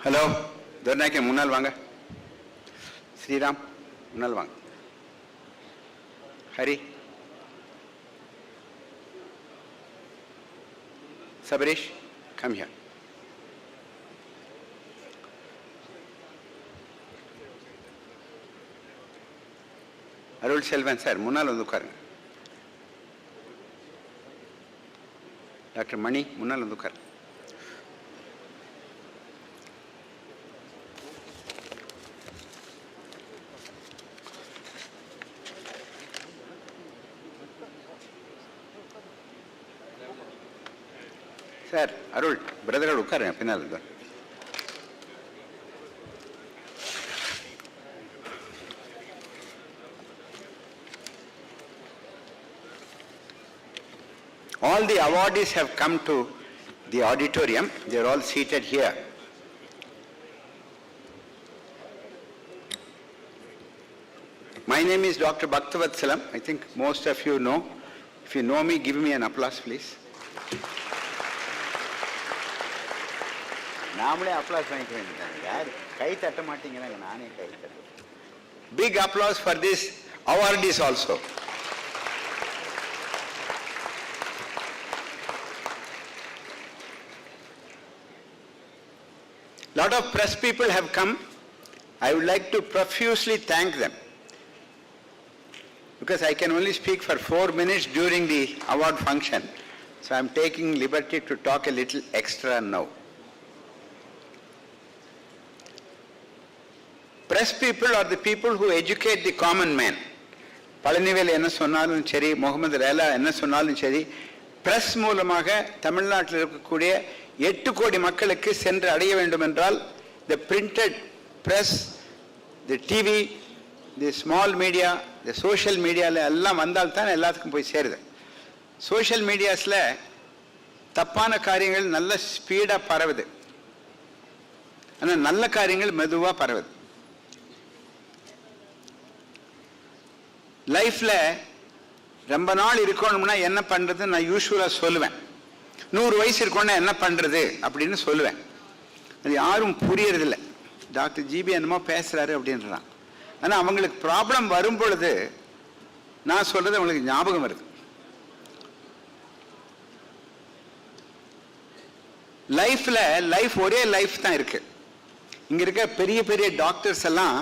Hello, துர்நாயக்கன் முன்னால் வாங்க. ஸ்ரீராம் முன்னால் வாங்க. Hari, Sabareesh, come here. Arul Selvan sir முன்னால் வந்து உட்காருங்க. டாக்டர் மணி முன்னால் வந்து உட்காருங்க. சார் அருள் பிரதர்கள் உட்காருங்க பின்னால் இருந்தார். All the awardees have come to the auditorium. They are all seated here. My name is Dr. Bhaktavathsalam. I think most of you know. If you know me, give me an applause, please. நாமளே applause வாங்கிக்க வேண்டியதாங்க. யார் கை தட்ட மாட்டீங்கிறாங்க, நானே கை தட்ட. Big applause for this awardees also. Lot of press people have come. I would like to profusely thank them because I can only speak for 4 minutes during the award function, so I am taking liberty to talk a little extra now. Press people are the people who educate the common man. Palanivel என்ன சொன்னாலும் சரி, முகமது ரேலா என்ன சொன்னாலும் சரி, press மூலமாக தமிழ்நாட்டில் இருக்கக்கூடிய 8 கோடி மக்களுக்கு சென்று அடைய வேண்டும் என்றால் the printed press, the TV, the small media, the social media எல்லாம் வந்தால் தான் எல்லாத்துக்கும் போய் சேருது. சோஷியல் மீடியாஸில் தப்பான காரியங்கள் நல்ல ஸ்பீடாக பரவுது, ஆனால் நல்ல காரியங்கள் மெதுவாக பரவுது. லைஃப்ல ரொம்ப நாள் இருக்கணும்னா என்ன பண்றது நான் யூஸ்வலா சொல்லுவேன். 100 வயசு இருக்கணும்னா என்ன பண்றது அப்படின்னு சொல்லுவேன். அது யாரும் புரியறதில்லை. டாக்டர் ஜிபி என்னமோ பேசுறாரு அப்படின்றான். ஆனா அவங்களுக்கு ப்ராப்ளம் வரும் பொழுது நான் சொல்றது அவங்களுக்கு ஞாபகம் வருது. லைஃப் ஒரே லைஃப் தான் இருக்கு. இங்க இருக்க பெரிய பெரிய டாக்டர்ஸ் எல்லாம்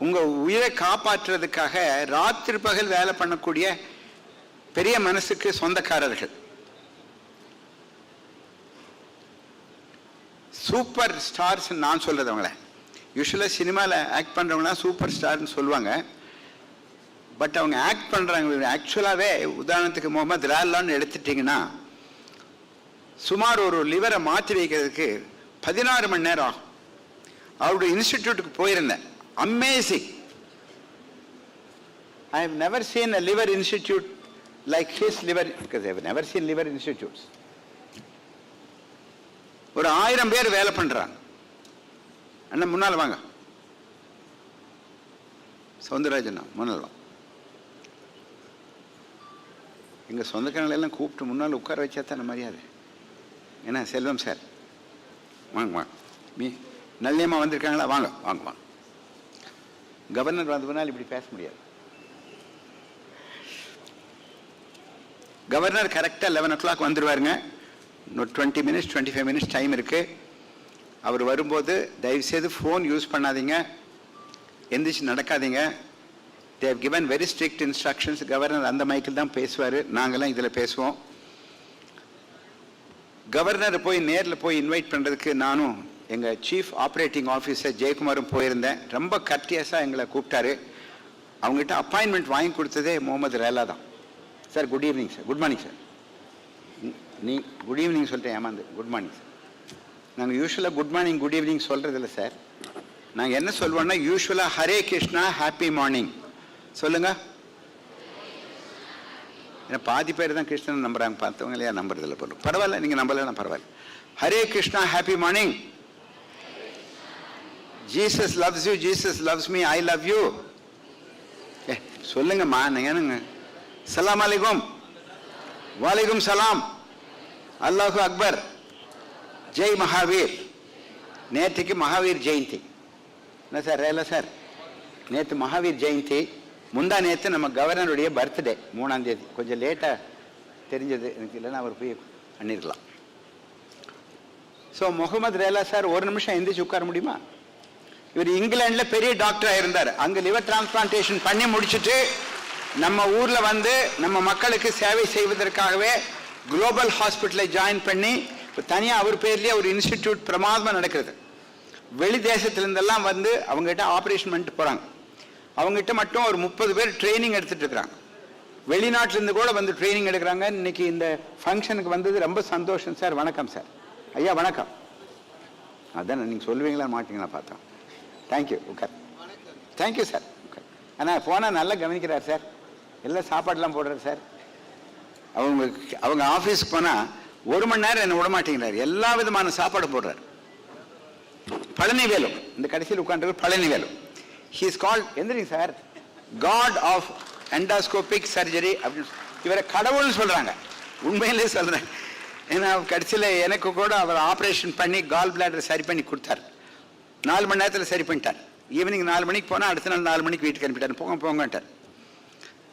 உங்க உயிரை காப்பாற்றுறதுக்காக ராத்திரி பகல் வேலை பண்ணக்கூடிய பெரிய மனசுக்கு சொந்தக்காரர்கள். சூப்பர் ஸ்டார்ஸ் நான் சொல்றது அவங்கள. யூஸ்வலா சினிமாவில் ஆக்ட் பண்றவங்க சூப்பர் ஸ்டார்னு சொல்லுவாங்க. பட் அவங்க ஆக்ட் பண்றாங்க. ஆக்சுவலாவே உதாரணத்துக்கு முகமது ரேலான்னு எடுத்துட்டீங்கன்னா சுமார் ஒரு லிவரை மாற்றி வைக்கிறதுக்கு 16 மணி நேரம் ஆகும். அவருடைய இன்ஸ்டிடியூட்டுக்கு போயிருந்தேன். Amazing. I have never seen a liver institute like his liver, because I have never seen liver institutes. ஒரு 1000 பேர் வேலை பண்றாங்க. அண்ணா முன்னால் வாங்க. சௌந்தரராஜன் முன்னால் வாங்க. எங்க சொந்தக்காரங்களை எல்லாம் கூப்பிட்டு முன்னால் உட்கார வச்சா தானே மரியாதை. என்ன செல்வம் சார் வாங்க வாங்க. நல்லியம்மா வந்திருக்காங்களா? வாங்க வாங்க வாங்க. கவர்னர் வந்ததுனால் இப்படி பேச முடியாது. கவர்னர் கரெக்டாக 11 o'clock வந்துடுவாருங்க. இன்னும் 20 minutes 25 minutes டைம் இருக்கு. அவர் வரும்போது தயவுசெய்து ஃபோன் யூஸ் பண்ணாதீங்க, எந்திரிச்சு நடக்காதீங்க. they have given very strict instructions. Governor அந்த மைக்கில் தான் பேசுவார், நாங்கள்லாம் இதில் பேசுவோம். கவர்னர் போய் நேரில் போய் இன்வைட் பண்ணுறதுக்கு நானும் எங்கள் சீஃப் ஆப்ரேட்டிங் ஆஃபீஸர் ஜெயக்குமாரும் போயிருந்தேன். ரொம்ப கர்டியஸாக எங்களை கூப்பிட்டாரு. அவங்ககிட்ட அப்பாயின்மெண்ட் வாங்கி கொடுத்ததே முகமது ரேலா தான். Sir good evening sir. Good morning sir. நீ குட் ஈவினிங் சொல்லிட்டேன் ஏமாந்து. Good morning sir. நாங்கள் யூஸ்வலாக குட் மார்னிங் குட் ஈவினிங் சொல்கிறதில்ல சார். நாங்கள் என்ன சொல்வோம்னா யூஸ்வலாக ஹரே கிருஷ்ணா ஹாப்பி மார்னிங் சொல்லுங்க. ஏன்னா பாதி பேர் தான் கிருஷ்ணன் நம்புறாங்க, பார்த்தவங்க இல்லையா நம்புறதில்ல. போலும் பரவாயில்ல, நீங்கள் நம்பலாம் பரவாயில்ல. Hare Krishna happy morning. Jesus loves you, Jesus loves me, I love you. சொல்லுங்கம்மா. நீங்க சலாம் அலைக்கும். வாலைக்கும் சலாம். அல்லாஹு அக்பர். ஜெய் மகாவீர். நேற்றுக்கு மகாவீர் ஜெயந்தி. என்ன சார் ரேலா சார், நேற்று மகாவீர் ஜெயந்தி, முந்தா நேற்று நம்ம கவர்னருடைய பர்த்டே 3ஆம் தேதி. கொஞ்சம் லேட்டாக தெரிஞ்சது எனக்கு, இல்லைன்னா அவர் போய் பண்ணிருக்கலாம். ஸோ முகமது ரேலா சார் ஒரு நிமிஷம் எந்திரிச்சு உட்கார முடியுமா? இவர் இங்கிலாண்டில் பெரிய டாக்டராக இருந்தார். அங்கே லிவர் டிரான்ஸ்பிளான்டேஷன் பண்ணி முடிச்சுட்டு நம்ம ஊரில் வந்து நம்ம மக்களுக்கு சேவை செய்வதற்காகவே குளோபல் ஹாஸ்பிட்டலை ஜாயின் பண்ணி இப்போ தனியாக அவர் பேர்லேயே ஒரு இன்ஸ்டிடியூட் பிரமாதமாக நடக்கிறது. வெளி தேசத்துலேருந்தெல்லாம் வந்து அவங்ககிட்ட ஆப்ரேஷன் பண்ணிட்டு போகிறாங்க. அவங்ககிட்ட மட்டும் ஒரு 30 பேர் ட்ரைனிங் எடுத்துகிட்டு இருக்கிறாங்க. வெளிநாட்டிலேருந்து கூட வந்து ட்ரைனிங் எடுக்கிறாங்க. இன்னைக்கு இந்த ஃபங்க்ஷனுக்கு வந்தது ரொம்ப சந்தோஷம் சார். வணக்கம் சார். ஐயா வணக்கம். அதான் நீங்கள் சொல்லுவீங்களா மாட்டீங்களா பார்த்தோம். தேங்க்யூ. உட்கார். Thank you sir. உட்கார். ஆனால் போனால் நல்லா கவனிக்கிறார் சார். எல்லாம் சாப்பாடெலாம் போடுறாரு சார். அவங்க ஆஃபீஸுக்கு போனால் 1 மணி நேரம் என்னை விட மாட்டேங்கிறார். எல்லா விதமான சாப்பாடு போடுறார். பழனிவேலு இந்த கடைசியில் உட்காந்து பழனிவேலு. ஹி இஸ் கால்ட் எந்திரிங்க சார், காட் ஆஃப் எண்டாஸ்கோபிக் சர்ஜரி அப்படின்னு. இவரை கடவுள்னு சொல்கிறாங்க. உண்மையிலே சொல்கிறேன். ஏன்னா கடைசியில் எனக்கு கூட அவர் ஆப்ரேஷன் பண்ணி கால் பிளாடர் சரி பண்ணி கொடுத்தார். 4 மணி நேரத்தில் சரி பண்ணிட்டார். ஈவினிங் 4 மணிக்கு போனால் அடுத்த நாள் 4 மணிக்கு வீட்டுக்கு அனுப்பிட்டார். போங்கன்ட்டார்.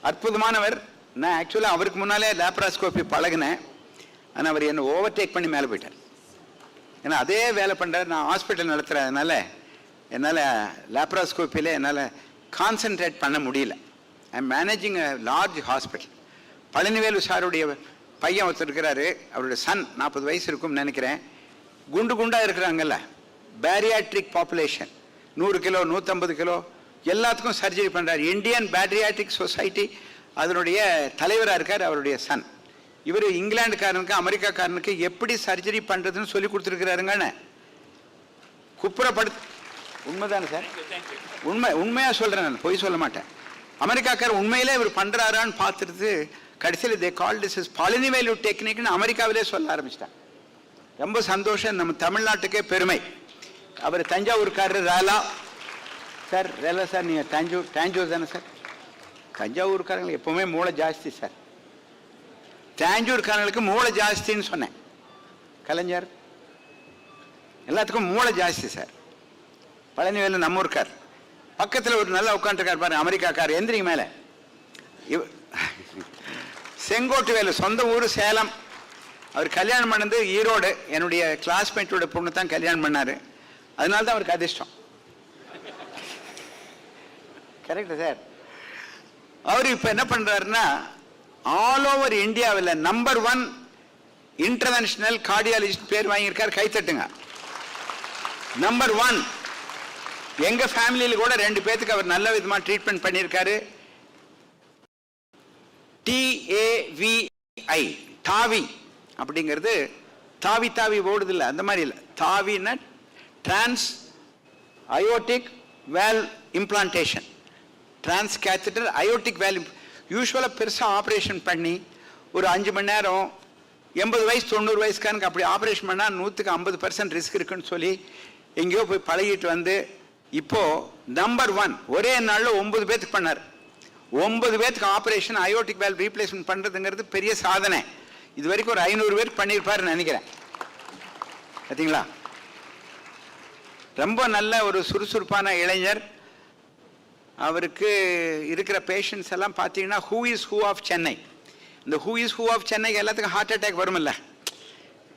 அற்புதமானவர். நான் ஆக்சுவலாக அவருக்கு முன்னாலே லேப்ராஸ்கோபி பழகினேன். ஆனால் அவர் என்னை ஓவர்டேக் பண்ணி மேலே போயிட்டார். ஏன்னா அதே வேலை பண்ணுறாரு. நான் ஹாஸ்பிட்டல் நடத்துகிறதுனால என்னால் லேப்ராஸ்கோப்பியில் என்னால் கான்சன்ட்ரேட் பண்ண முடியல. I am managing a large hospital. Palanivelu சாருடைய பையன் ஒருத்தர் இருக்கிறாரு. அவருடைய சன் 40 வயசு இருக்கும்னு நினைக்கிறேன். குண்டாக இருக்கிறாங்கல்ல, பேரியாட்ரிக் பாப்புலேஷன் 100 கிலோ 150 கிலோ எல்லாத்துக்கும் சர்ஜரி பண்ணுறாரு. இந்தியன் பேட்ரியாட்ரிக் சொசைட்டி அதனுடைய தலைவராக இருக்கார் அவருடைய சன். இவர் இங்கிலாந்துக்காரனுக்கு அமெரிக்காக்காரனுக்கு எப்படி சர்ஜரி பண்ணுறதுன்னு சொல்லி கொடுத்துருக்கிறாருங்கன்னு குப்புறப்படுத்து. உண்மைதானே சார்? உண்மையாக சொல்கிறேன், நான் பொய் சொல்ல மாட்டேன். அமெரிக்காக்காரர் உண்மையிலே இவர் பண்ணுறாரான்னு பார்த்துட்டு கடைசியில் தே கால் திஸ் இஸ் பழனிவேலு டெக்னிக்னு அமெரிக்காவிலே சொல்ல ஆரம்பிச்சிட்டாங்க. ரொம்ப சந்தோஷம். நம்ம தமிழ்நாட்டுக்கே பெருமை. அவர் தஞ்சாவூர்காரர் ரேலா சார். ரேலா சார், நீங்கள் தஞ்சாவூர் தானே சார்? தஞ்சாவூர்காரங்களுக்கு எப்போவுமே மூளை ஜாஸ்தி சார். தஞ்சாவூர்காரங்களுக்கு மூளை ஜாஸ்தின்னு சொன்னேன். கலைஞர் எல்லாத்துக்கும் மூளை ஜாஸ்தி சார். பழனிவேலு நம்ம ஊருக்கார். பக்கத்தில் ஒரு நல்லா உட்காந்துருக்கார் பாரு, அமெரிக்காக்கார். எந்திரிங்க மேலே. செங்கோட்டு வேலு சொந்த ஊர் சேலம். அவர் கல்யாணம் பண்ணது ஈரோடு. என்னுடைய கிளாஸ்மேட்டோட பொண்ணு தான் கல்யாணம் பண்ணார். அதனால தான் அவருக்கு அதிர்ஷ்டம். கரெக்டா சார்? அவர் இப்போ என்ன பண்ணுறாருன்னா ஆல் ஓவர் இந்தியாவில் நம்பர் 1 இன்டர்வென்ஷனல் கார்டியாலஜிஸ்ட் பேர் வாங்கியிருக்கார். கைத்தட்டுங்க. நம்பர் 1. எங்கள் ஃபேமிலியில் கூட 2 பேத்துக்கு அவர் நல்ல விதமாக ட்ரீட்மெண்ட் பண்ணியிருக்காரு. TAVI தாவி அப்படிங்கிறது தாவி ஓடுது இல்லை, அந்த மாதிரி இல்லை. தாவின்னா trans aortic valve implantation. Trans catheter aortic valve. யூஸ்வலாக பெருசாக ஆப்ரேஷன் பண்ணி ஒரு 5 மணி நேரம் 80 வயசு 90 வயசுக்காரனுக்கு அப்படி ஆப்ரேஷன் பண்ணால் 100% ரிஸ்க் இருக்குன்னு சொல்லி எங்கேயோ போய் பழகிட்டு வந்து இப்போது நம்பர் 1 ஒரே நாளில் 9 பேத்துக்கு பண்ணார். 9 பேத்துக்கு ஆப்ரேஷன் அயோட்டிக் வேல் ரீப்ளேஸ்மெண்ட் பண்ணுறதுங்கிறது பெரிய சாதனை. இது வரைக்கும் ஒரு 500 பேருக்கு பண்ணியிருப்பாருன்னு நினைக்கிறேன். பார்த்தீங்களா? ரொம்ப நல்ல ஒரு சுறுசுறுப்பான இளைஞர். அவருக்கு இருக்கிற பேஷண்ட்ஸ் எல்லாம் பார்த்தீங்கன்னா who is who of Chennai. இந்த who is who of Chennai எல்லாத்துக்கும் ஹார்ட் அட்டாக் வருமில்ல,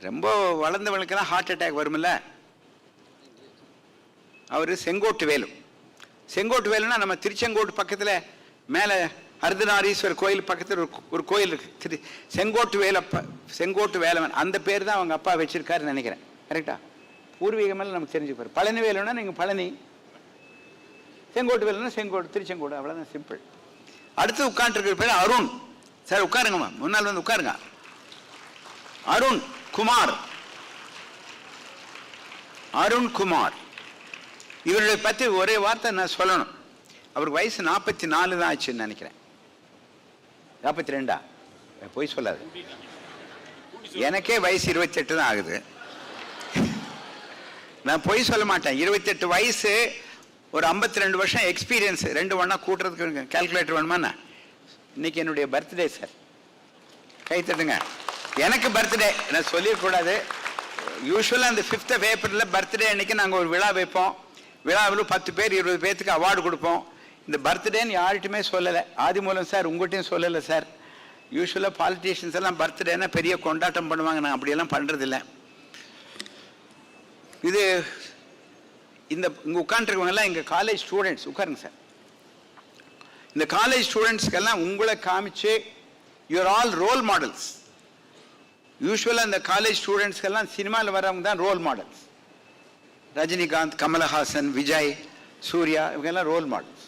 ரொம்ப வளர்ந்தவங்களுக்கெல்லாம் ஹார்ட் அட்டாக் வருமில்ல. அவர் செங்கோட்டு வேலு. செங்கோட்டு வேலுன்னா நம்ம திருச்செங்கோட்டு பக்கத்தில் மேலே அர்த்தநாரீஸ்வரர் கோயில் பக்கத்தில் ஒரு கோயில் இருக்குது, செங்கோட்டு வேலப்பா, செங்கோட்டு வேலவன். அந்த பேர் தான் அவங்க அப்பா வச்சிருக்காருன்னு நினைக்கிறேன். கரெக்டா? பூர்வீகமெல்லாம் நமக்கு தெரிஞ்சுப்பார். பழனி வேலுன்னா நீங்கள் பழனி, செங்கோட்டு வேலுன்னா செங்கோட்டு, திருச்செங்கோடு, அவ்வளோதான், சிம்பிள். அடுத்து உட்காந்துருக்கிற பேர் அருண் சார். உட்காருங்கம்மா, முன்னால் வந்து உட்காருங்க. அருண் குமார். அருண் குமார் இவருடைய பற்றி ஒரே வார்த்தை நான் சொல்லணும். அவருக்கு வயசு 44 தான் ஆச்சுன்னு நினைக்கிறேன். 42? போய் சொல்லாது, எனக்கே வயசு 28 தான் ஆகுது. நான் பொய் சொல்ல மாட்டேன். 28 வயசு, ஒரு 52 வருஷம் எக்ஸ்பீரியன்ஸ். 2 ஒன்றா கூட்டுறதுக்கு கால்குலேட்டர் வேணுமா? இன்னைக்கு என்னுடைய பர்த்டே சார். கை தட்டுங்க. எனக்கு பர்த்டே நான் சொல்லிடக்கூடாது. யூஸ்வலாக அந்த 5th of April பர்த்டே அன்னைக்கு நாங்கள் ஒரு விழா வைப்போம். விழாவில் 10 பேர் 20 பேர்த்துக்கு அவார்டு கொடுப்போம். இந்த பர்த்டேன்னு யார்கிட்டுமே சொல்லலை. ஆதிமூலம் சார் உங்கள்கிட்டையும் சொல்லலை சார். யூஸ்வலாக பாலிட்டிஷியன்ஸ் எல்லாம் பர்த்டேன்னா பெரிய கொண்டாட்டம் பண்ணுவாங்க. நான் அப்படியெல்லாம் பண்ணுறதில்ல. இது இந்த இங்கே உட்காந்துருக்கவங்கெல்லாம் எங்கள் காலேஜ் ஸ்டூடெண்ட்ஸ். உட்காருங்க சார். இந்த காலேஜ் ஸ்டூடெண்ட்ஸ்க்கெல்லாம் உங்களை காமிச்சு யூஆர் ஆல் ரோல் மாடல்ஸ். யூஸ்வலாக இந்த காலேஜ் ஸ்டூடெண்ட்ஸ்க்கெல்லாம் சினிமாவில் வரவங்க தான் ரோல் மாடல்ஸ். ரஜினிகாந்த், கமலஹாசன், விஜய், சூர்யா இவங்கெல்லாம் ரோல் மாடல்ஸ்.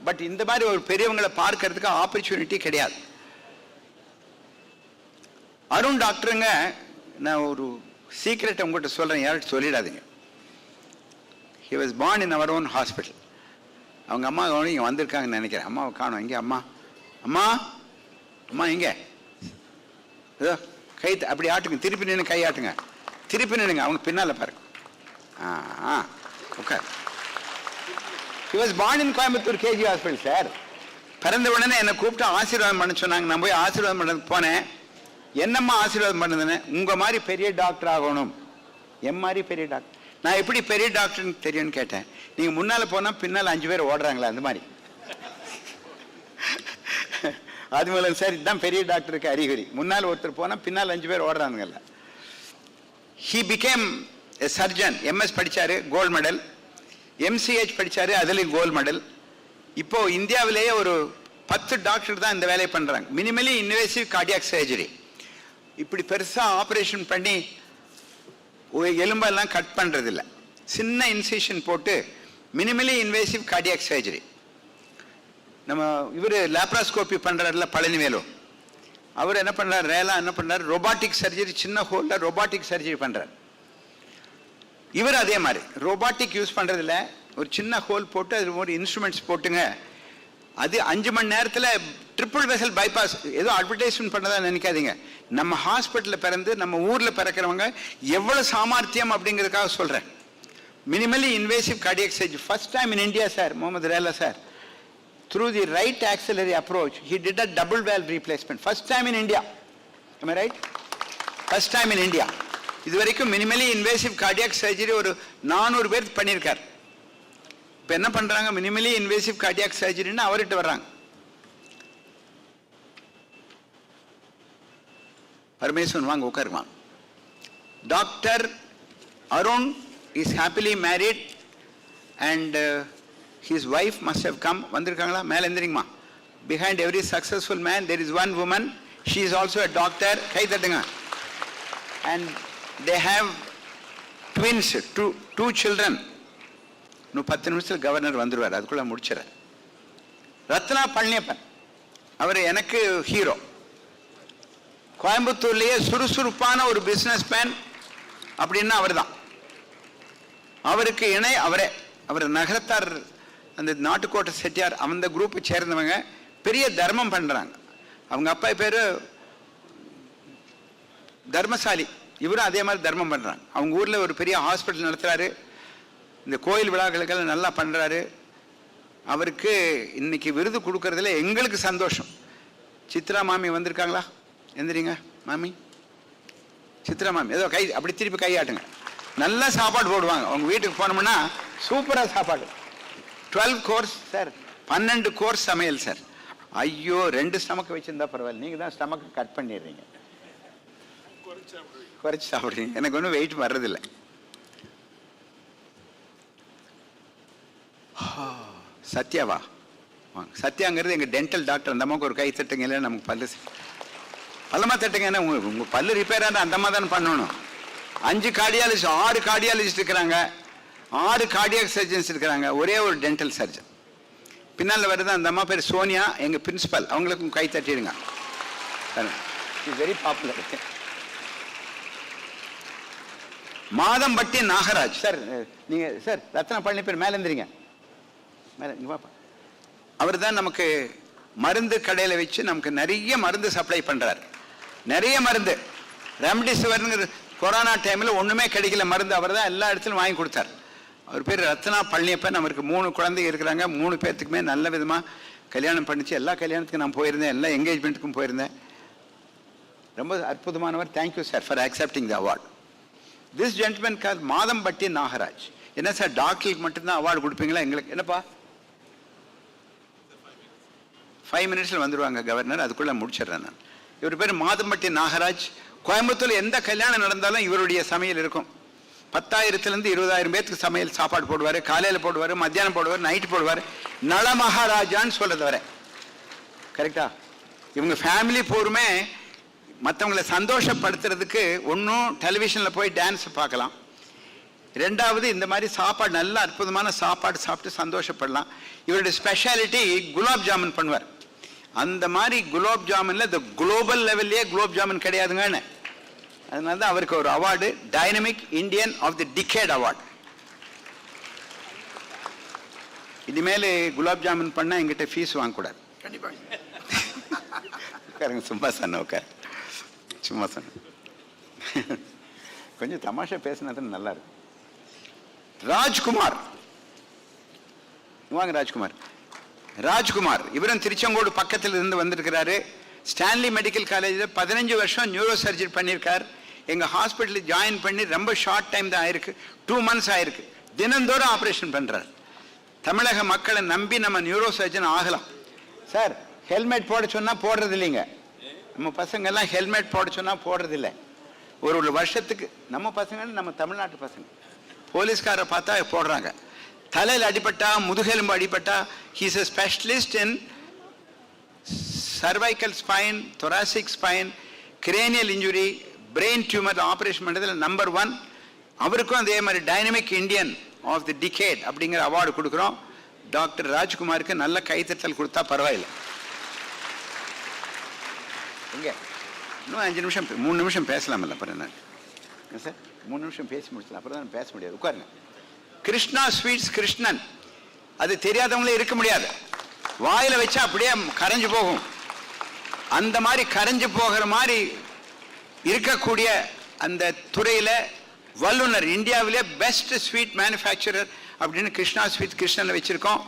பட் இந்த மாதிரி ஒரு பெரியவங்களை பார்க்கறதுக்கு ஆப்பர்ச்சுனிட்டி கிடையாது. அருண் டாக்டருங்க, நான் ஒரு சீக்ரெட் உங்கள்கிட்ட சொல்கிறேன், யார்கிட்ட சொல்லிடாதீங்க. He was born in our own hospital. அவங்க அம்மா இங்கே வந்திருக்காங்கன்னு நினைக்கிறேன். அம்மாவை காணும். இங்கே அம்மா, அம்மா, அம்மா இங்கே ஏதோ கை அப்படி ஆட்டுங்க. திருப்பி நின்று கை ஆட்டுங்க. திருப்பி நின்னுங்க. அவங்க பின்னால் பாருங்க. உட்கார். He was born in Coimbatore KG hospital sir. பிறந்த உடனே என்னை கூப்பிட்டு ஆசீர்வாதம் பண்ண சொன்னாங்க. நான் போய் ஆசீர்வாதம் பண்ணதுக்கு போனேன். என்னம்மா ஆசீர்வாதம் பண்ணுதுன்னு, உங்கள் மாதிரி பெரிய டாக்டர் ஆகணும். என் மாதிரி பெரிய டாக்டர். நான் எப்படி பெரிய டாக்டர்னு தெரியும்னு கேட்டேன். நீங்கள் முன்னால் போனால் பின்னால் 5 பேர் ஓடுறாங்களா, அந்த மாதிரி. அது மூலம் சார் இதுதான் பெரிய டாக்டருக்கு அறிகுறி. முன்னால் ஒருத்தர் போனால் பின்னால் 5 பேர் ஓடுறாங்கல்ல. He became a surgeon. MS படித்தார், கோல்டு மெடல். எம்சிஹெச் படித்தார், அதுலேயும் கோல்டு மெடல். இப்போது இந்தியாவிலேயே ஒரு 10 டாக்டர் தான் இந்த வேலையை பண்ணுறாங்க. Minimally invasive cardiac surgery. இப்படி பெருசாக ஆப்ரேஷன் பண்ணி எலும்பெல்லாம் கட் பண்ணுறதில்ல. சின்ன இன்சிஷன் போட்டு மினிமலி இன்வேசிவ் கார்டியாக் சர்ஜரி. நம்ம இவர் லேப்ராஸ்கோபி பண்ணுறாருல பழனிவேலு, அவர் என்ன பண்ணுறாரு, ரேலா என்ன பண்ணுறாரு, ரொபாட்டிக் சர்ஜரி, சின்ன ஹோலில் ரொபாட்டிக் சர்ஜரி பண்ணுறாரு. இவர் அதே மாதிரி ரொபாட்டிக் யூஸ் பண்ணுறதில்ல, ஒரு சின்ன ஹோல் போட்டு அது ஒரு இன்ஸ்ட்ருமெண்ட்ஸ் போட்டுங்க. அது 5 மணி நேரத்தில் ட்ரிபிள் வெசல் பைபாஸ். ஏதோ அட்வர்டைஸ்மெண்ட் பண்ணதா நினைக்காதீங்க. நம்ம ஹாஸ்பிட்டலில் பிறந்து நம்ம ஊரில் பிறக்கிறவங்க எவ்வளோ சாமர்த்தியம் அப்படிங்கிறதுக்காக சொல்கிறேன். Minimally invasive cardiac surgery first time in India sir. Mohammed Rela sir, through the right axillary approach, he did a double valve replacement. First time in India. Am I right? First time in India. இதுவரைக்கும் minimally invasive cardiac surgery ஒரு 400 பேர் பண்ணியிருக்கார். இப்போ என்ன பண்ணுறாங்க, minimally invasive cardiac சர்ஜரின்னு அவர்கிட்ட வர்றாங்க. பரமேஸ்வரன் வாங்க உட்காருவாங்க. Doctor Arun is happily married and his wife must have come. வந்திருக்காங்களா? மேலே எந்திரிங்கம்மா. behind every successful man there is one woman. She is also a doctor. கை தட்டுங்க. and they have twins, two children. இன்னும் 10 நிமிஷத்தில் governor வந்துடுவார், அதுக்குள்ளே முடிச்சிடறேன். ரத்னா பழனியப்பன், அவர் எனக்கு ஹீரோ. கோயம்புத்தூர்லேயே சுறுசுறுப்பான ஒரு பிஸ்னஸ் மேன் அப்படின்னா அவர் தான். அவருக்கு இணை அவரே. அவர் நகரத்தார், அந்த நாட்டுக்கோட்டை செட்டியார், அந்த குரூப்பை சேர்ந்தவங்க பெரிய தர்மம் பண்ணுறாங்க. அவங்க அப்பா பேர் தர்மசாலி, இவரும் அதே மாதிரி தர்மம் பண்ணுறாங்க. அவங்க ஊரில் ஒரு பெரிய ஹாஸ்பிட்டல் நடத்துகிறாரு. இந்த கோயில் விழாக்களுக்கெல்லாம் நல்லா பண்ணுறாரு. அவருக்கு இன்னைக்கு விருது கொடுக்கறதுல எங்களுக்கு சந்தோஷம். சித்ரா மாமி வந்திருக்காங்களா? எந்திரிங்க மாமி. சித்ரா மாமி ஏதோ கை அப்படி திருப்பி கையாட்டுங்க. நல்லா சாப்பாடு போடுவாங்க. அவங்க வீட்டுக்கு போனோம்னா சூப்பராக சாப்பாடு. 12 கோர்ஸ் சார், 12 கோர்ஸ் சமையல் சார். ஐயோ, 2 ஸ்டமக் வச்சிருந்தா பரவாயில்ல, நீங்கள் தான் ஸ்டமக்கு கட் பண்ணிடுறீங்க, குறைச்சி சாப்பிட்றீங்க. எனக்கு ஒன்றும் வெயிட் வர்றதில்லை. சத்யாவா? சத்யாங்கிறது எங்கள் டென்டல் டாக்டர். அந்த அம்மாவுக்கு ஒரு கை தட்டுங்க. இல்லை நமக்கு பல்லமா தட்டுங்க. என்ன உங்கள் பல்லு ரிப்பேர் ஆனால் அந்த அம்மா தானே பண்ணணும். 5 கார்டியாலஜிஸ்ட், 6 கார்டியாலஜிஸ்ட் இருக்கிறாங்க, 6 கார்டியாக் சர்ஜன்ஸ் இருக்கிறாங்க, ஒரே ஒரு டென்டல் சர்ஜன். பின்னால் வருது அந்த அம்மா பேர் சோனியா, எங்கள் பிரின்சிபல். அவங்களுக்கும் கை தட்டிடுங்க. Very popular. Madampatti Nagaraj sir, நீங்கள் சார் ரத்னா பழனி பேர் மேலே இருந்துறீங்க. மேலே இங்கே பாப்பா. அவர் தான் நமக்கு மருந்து கடையில் வச்சு நமக்கு நிறைய மருந்து சப்ளை பண்ணுறார். நிறைய மருந்து, ரெம்டெசிவிர்ங்கிற கொரோனா டைமில் ஒன்றுமே கிடைக்கல மருந்து, அவர் தான் எல்லா இடத்துலையும் வாங்கி கொடுத்தார். அவர் பேர் ரத்னா பழனியப்பன். அவருக்கு 3 குழந்தைங்க இருக்கிறாங்க. 3 பேர்த்துக்குமே நல்ல விதமாக கல்யாணம் பண்ணிச்சு. எல்லா கல்யாணத்துக்கும் நான் போயிருந்தேன், எல்லா என்கேஜ்மெண்ட்டுக்கும் போயிருந்தேன். ரொம்ப அற்புதமானவர். Thank you sir for accepting the award. This gentleman called Madambatti Nagaraj. என்ன சார் டாக்டருக்கு மட்டும்தான் அவார்டு கொடுப்பீங்களா? எங்களுக்கு என்னப்பா 5 மினிட்ஸில் வந்துடுவாங்க கவர்னர், அதுக்குள்ளே முடிச்சிடுறேன் நான். இவர் பேர் மாதம்பட்டி நாகராஜ். கோயம்புத்தூர் எந்த கல்யாணம் நடந்தாலும் இவருடைய சமையல் இருக்கும். 10,000 20,000 பேருக்கு சமையல் சாப்பாடு போடுவார். காலையில் போடுவார், மத்தியானம் போடுவார், நைட்டு போடுவார். நல மகாராஜான்னு சொல்றது வர கரெக்டா? இவங்க ஃபேமிலி பூர்மே மற்றவங்களை சந்தோஷப்படுத்துறதுக்கு ஒன்றும் டெலிவிஷனில் போய் டான்ஸ் பார்க்கலாம், ரெண்டாவது இந்த மாதிரி சாப்பாடு நல்ல அற்புதமான சாப்பாடு சாப்பிட்டு சந்தோஷப்படலாம். இவருடைய ஸ்பெஷாலிட்டி குலாப் ஜாமுன் பண்ணுவார். அந்த மாதிரி குலாப் ஜாமுன்ல இந்த குளோபல் லெவல்லையே குலாப் ஜாமுன் கிடையாதுங்கன்னு, அதனால தான் அவருக்கு ஒரு award, dynamic Indian of the decade award. இனிமேல் குலாப் ஜாமுன் பண்ணா எங்கிட்ட ஃபீஸ் வாங்கக்கூடாது. கண்டிப்பாக சும்மா சொன்ன உட்கார், சும்மா சொன்ன, கொஞ்சம் தமாஷா பேசினது நல்லா இருக்கு. ராஜ்குமார் வாங்க. ராஜ்குமார் இவரும் திருச்செங்கோடு பக்கத்தில் இருந்து வந்திருக்கிறாரு. ஸ்டான்லி மெடிக்கல் காலேஜில் 15 வருஷம் நியூரோ சர்ஜரி பண்ணியிருக்கார். எங்கள் ஹாஸ்பிட்டலில் ஜாயின் பண்ணி ரொம்ப ஷார்ட் டைம் தான் ஆயிருக்கு, 2 months ஆயிருக்கு. தினந்தோறும் ஆப்ரேஷன் பண்ணுறார். தமிழக மக்களை நம்பி நம்ம நியூரோ சர்ஜன் ஆகலாம். சார் ஹெல்மெட் போட சொன்னால் போடுறது இல்லைங்க. நம்ம பசங்கள்லாம் ஹெல்மெட் போட சொன்னால் போடுறது இல்லை. ஒரு வருஷத்துக்கு நம்ம பசங்க, நம்ம தமிழ்நாட்டு பசங்க போலீஸ்காரை பார்த்தா போடுறாங்க. தலையில் அடிபட்டா, முதுகெலும்பு அடிபட்டா, he's a specialist in cervical spine, thoracic spine, cranial injury, brain tumour operation பண்ணுறதுல நம்பர் 1. அவருக்கும் அதே மாதிரி dynamic Indian of the decade அப்படிங்கிற அவார்டு கொடுக்குறோம். டாக்டர் ராஜ்குமாருக்கு நல்ல கைத்தட்டல் கொடுத்தா பரவாயில்லை. எங்கே இன்னும் 5 நிமிஷம் 3 நிமிஷம் பேசலாமல்ல? அப்புறம் என்ன சார், 3 நிமிஷம் பேசி முடிச்சலாம், அப்புறம் தான் பேச முடியாது. உட்காருங்க. கிருஷ்ணா ஸ்வீட்ஸ் கிருஷ்ணன், அது தெரியாதவங்களே இருக்க முடியாது. வாயில வச்சா அப்படியே கரைஞ்சு போகும். அந்த மாதிரி கரைஞ்சு போகிற மாதிரி இருக்கக்கூடிய அந்த துறையில வல்லுனர், இந்தியாவிலே பெஸ்ட் ஸ்வீட் மேனுஃபேக்சரர் அப்படின்னு கிருஷ்ணா ஸ்வீட் கிருஷ்ணன் வச்சிருக்கோம்.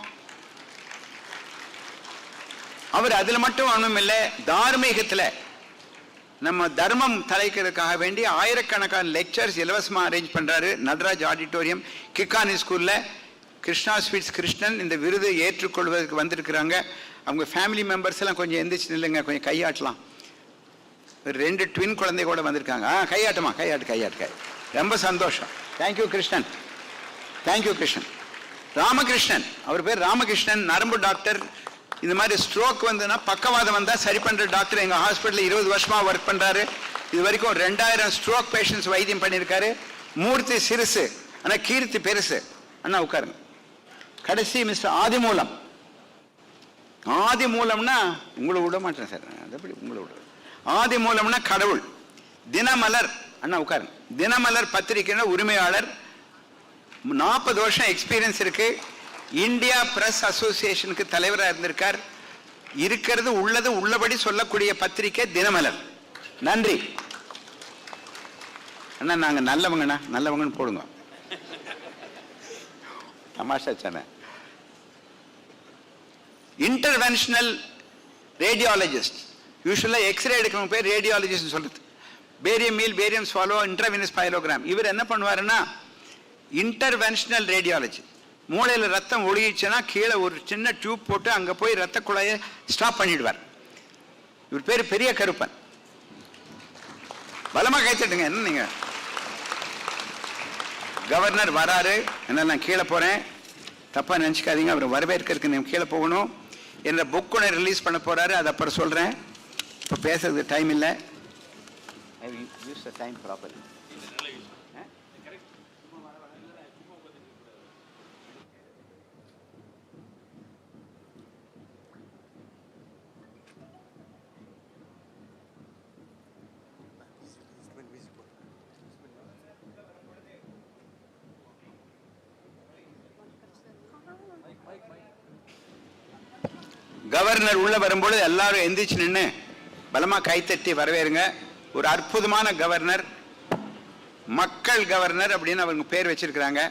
அவர் அதுல மட்டும் ஒன்றும் இல்லை, தார்மீகத்தில் நம்ம தர்மம் தலைக்கிறதுக்காக வேண்டி ஆயிரக்கணக்கான லெக்சர்ஸ் இலவசமாக அரேஞ்ச் பண்றாரு. நடராஜ் ஆடிட்டோரியம், கிக்கானி ஸ்கூல்ல. கிருஷ்ணா ஸ்வீட்ஸ் கிருஷ்ணன் இந்த விருது ஏற்றுக்கொள்வதற்கு வந்திருக்கிறாங்க. அவங்க ஃபேமிலி மெம்பர்ஸ் எல்லாம் கொஞ்சம் எந்திரிச்சு நில்லுங்க, கொஞ்சம் கையாட்டலாம். 2 ட்வின் குழந்தை கூட வந்திருக்காங்க. கையாட்டுமா, கையாட்டு. ரொம்ப சந்தோஷம். Thank you Krishnan, thank you Krishnan. ராமகிருஷ்ணன், அவர் பேர் ராமகிருஷ்ணன், நரம்பு டாக்டர். இந்த மாதிரி ஸ்ட்ரோக் வந்ததுன்னா, பக்கவாதம் வந்தா சரி பண்ற டாக்டர். எங்க ஹாஸ்பிட்டல் 20 வருஷமா ஒர்க் பண்றாரு. இது வரைக்கும் 2000 ஸ்ட்ரோக் பேஷண்ட்ஸ் வைத்தியம் பண்ணியிருக்காரு. மூர்த்தி சிறுசு, ஆனா கீர்த்தி பெருசு. அண்ணா உட்காருங்க. கடைசி மிஸ்டர் ஆதிமூலம். ஆதிமூலம்னா உங்களை விட மாட்டேன் சார், எப்படி உங்களை விட. ஆதிமூலம்னா கடவுள். தினமலர், அண்ணா உட்காருங்க. தினமலர் பத்திரிகையோட உரிமையாளர். 40 வருஷம் எக்ஸ்பீரியன்ஸ் இருக்கு. இந்தியா பிரஸ் அசோசியேஷனுக்கு தலைவராக இருந்திருக்கார். இருக்கிறது உள்ளது உள்ளபடி சொல்லக்கூடிய பத்திரிகை தினமலர். நன்றி அண்ணா. நாங்க நல்லவங்கண்ணா, நல்லவங்கன்னு போடுங்க. தமாஷா சேன. Interventional radiologist. யூஸ்வலா எக்ஸ்ரே எடுக்கிறவங்க பேர் ரேடியாலஜிஸ்ட் சொல்றது. Barium meal, barium swallow, intravenous pyelogram. இவர் என்ன பண்ணுவாருன்னா இன்டர்வென்ஷனல் ரேடியாலஜி. மூளையில் ரத்தம் ஒழுகிச்சுன்னா கீழே ஒரு சின்ன டியூப் போட்டு அங்க போய் ரத்த குழாயை ஸ்டாப் பண்ணிடுவார். இவர் பேர் பெரிய கருப்பன். பலமா கைத்தட்டுங்க. என்ன நீங்க கவர்னர் வராரு, என்ன நான் கீழே போறேன், தப்பா நினைச்சுக்காதீங்க. அவர் வரவேற்கிறதுக்கு நீங்க கீழே போகணும். என்ற புக் ஒன்று ரிலீஸ் பண்ண போறாரு, அது அப்புறம் சொல்றேன். இப்போ பேசுறது டைம் இல்லை. I will use the time properly. Governor உள்ள வரும்போது எல்லாரும் எந்திரிச்சு நின்று பலமா கைத்தட்டி வரவேறுங்க. ஒரு அற்புதமான கவர்னர், மக்கள் கவர்னர் அப்படின்னு அவங்க பேர் வச்சிருக்கிறாங்க.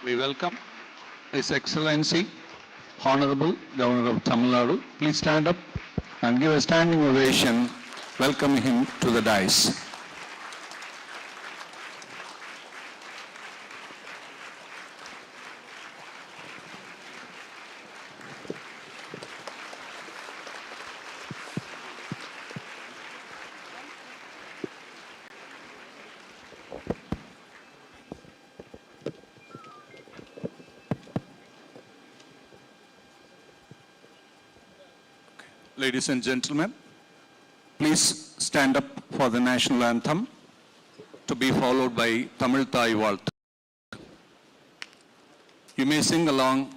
We welcome His Excellency, Honorable Governor of Tamil Nadu. Please stand up and give a standing ovation, welcoming him to the dais. Ladies and gentlemen, please stand up for the national anthem, to be followed by Tamil Thai Valthu. You may sing along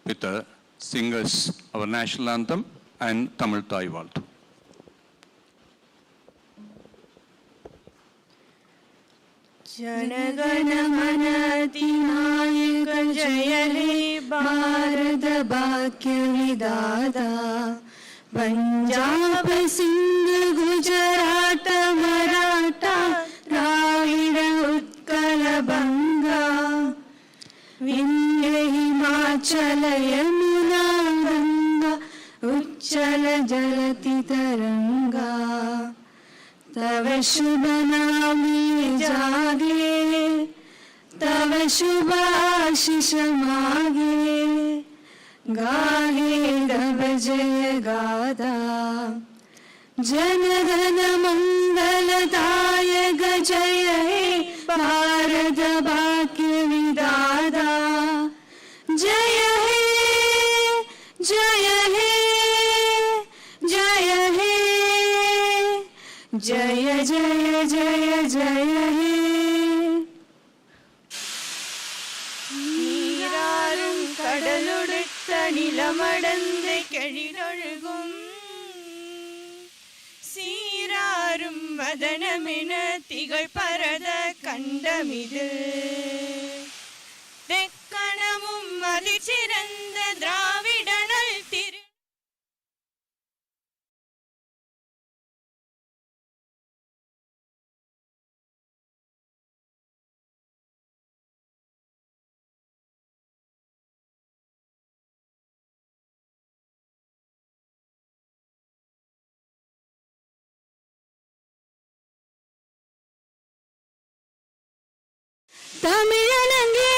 with the singers our national anthem and Tamil Thai Valthu. Jana Gana Mana अधिनायक जय हे भारत भाग्य विधाता पंजाब सिंध गुजरात मराठा द्राविड उत्कल बंगा विंध्य हिमाचल यमुना गंगा उच्चल जलति तरंगा तव शुभ नामे जागे तव शुभ आशीष मागे गाहे तव जय गाथा जनगण मंगलदायक जय हे भारत भाग्य विधाता जय हे जय हे जय हे जय जय जय जय हे நீராறும் கடலுடுத்த நிலமடந்து கெழிலொழுகும் சீராறும் வதனமென திகழ் பரத கண்டமிது தெக்கணமும் அதிர்ச்சிறந்த திராவிடனல் திரு தமிழனங்கே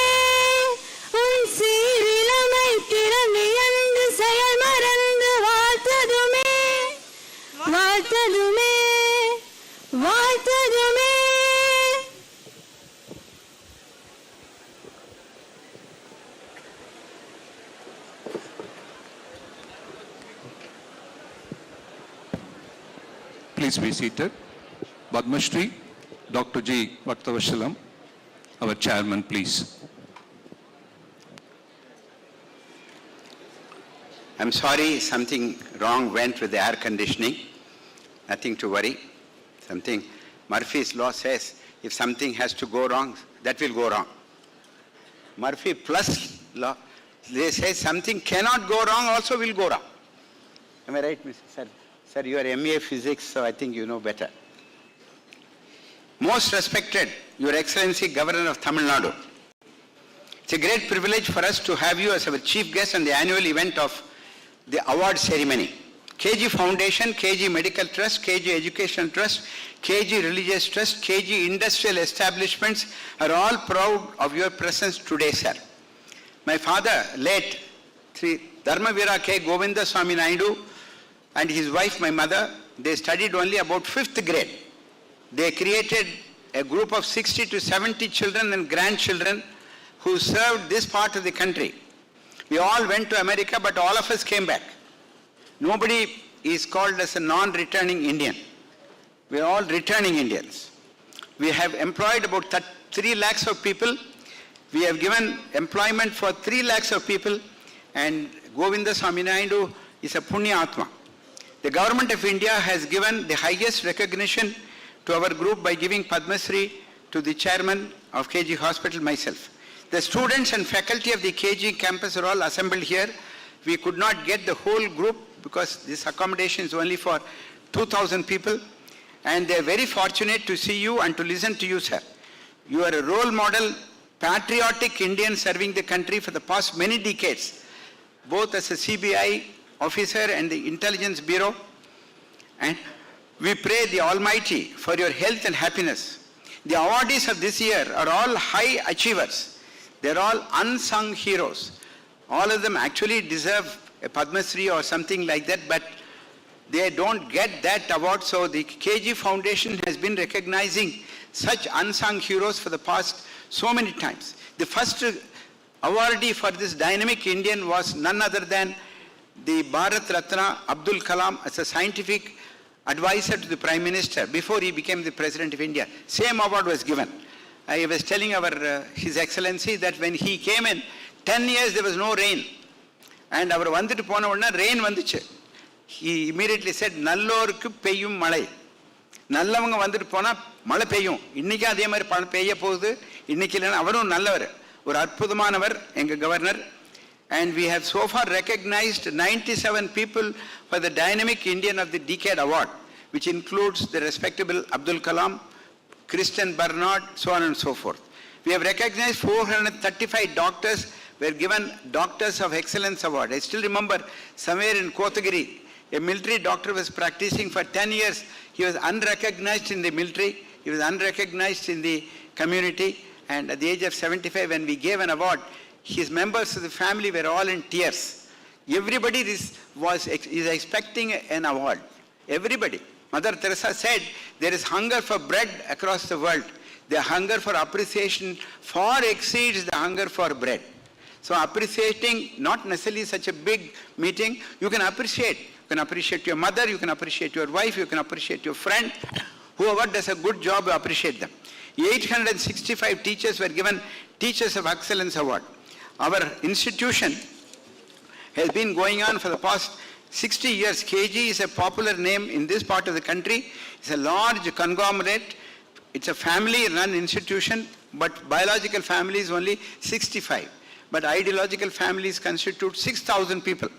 உன் சீரிலமை திறமை அங்கு செயல் மறந்து வாழ்த்ததுமே வாழ்த்ததுமே வாழ்த்ததுமே Please be seated. Padma Shri, Dr. G. Bhaktavashalam, our chairman, please. I'm sorry, something wrong went with the air conditioning. Nothing to worry. Murphy's law says, if something has to go wrong, that will go wrong. Murphy plus law, they say something cannot go wrong, also will go wrong. Am I right, Mr. Sir? Sir, you are MA Physics, so I think you know better. Most respected, Your Excellency, Governor of Tamil Nadu. It's a great privilege for us to have you as our chief guest on the annual event of the award ceremony. KG Foundation, KG Medical Trust, KG Educational Trust, KG Religious Trust, KG Industrial Establishments are all proud of your presence today, sir. My father, late Sri Dharmavira K. Govinda Swami Naidu, and his wife, my mother, they studied only about 5th grade. They created a group of 60 to 70 children and grandchildren who served this part of the country. We all went to America, but all of us came back. Nobody is called as a non-returning Indian. We are all returning Indians. We have employed about 3 lakhs of people. We have given employment for 3 lakhs of people, and Govinda Swami Naidu is a Punya Atma. The government of India has given the highest recognition to our group by giving Padma Shri to the chairman of KG Hospital, myself. The students and faculty of the KG campus are all assembled here. We could not get the whole group because this accommodation is only for 2,000 people, and they are very fortunate to see you and to listen to you, sir. You are a role model, patriotic Indian serving the country for the past many decades, both as a CBI officer and the Intelligence Bureau, and we pray the Almighty for your health and happiness. The awardees of this year are all high achievers. They are all unsung heroes. All of them actually deserve a Padma Shri or something like that, but they don't get that award. So the KG Foundation has been recognizing such unsung heroes for the past so many times. The first awardee for this dynamic Indian was none other than the Bharat Ratna Abdul Kalam as a scientific advisor to the Prime Minister before he became the President of India. Same award was given. I was telling His Excellency that when he came in, 10 years there was no rain. And our vandu pona odana rain vanduchu. He immediately said, Nallorukku peyyum malai. Nallavanga vandu pona mala peyyum. Innikku adhe mari mala peyya pogudu. Innikku illana avarum nallavaru. Oru arpudhamanavar enga governor. And we have so far recognized 97 people for the Dynamic Indian of the Decade Award, which includes the respectable Abdul Kalam, Christian Bernard, so on and so forth. We have recognized 435 doctors, were given Doctors of Excellence Award. I still remember somewhere in Kotagiri, a military doctor was practicing for 10 years. He was unrecognized in the military, he was unrecognized in the community, and at the age of 75, when we gave an award, his members of the family were all in tears. Everybody is expecting an award. Everybody. Mother Teresa said, there is hunger for bread across the world. The hunger for appreciation far exceeds the hunger for bread. So appreciating, not necessarily such a big meeting, you can appreciate. You can appreciate your mother, you can appreciate your wife, you can appreciate your friend. Whoever does a good job, you appreciate them. 865 teachers were given Teachers of Excellence Award. Our institution has been going on for the past 60 years. KG is a popular name in this part of the country. It's a large conglomerate. It's a family-run institution, but biological family is only 65. But ideological families constitute 6,000 people.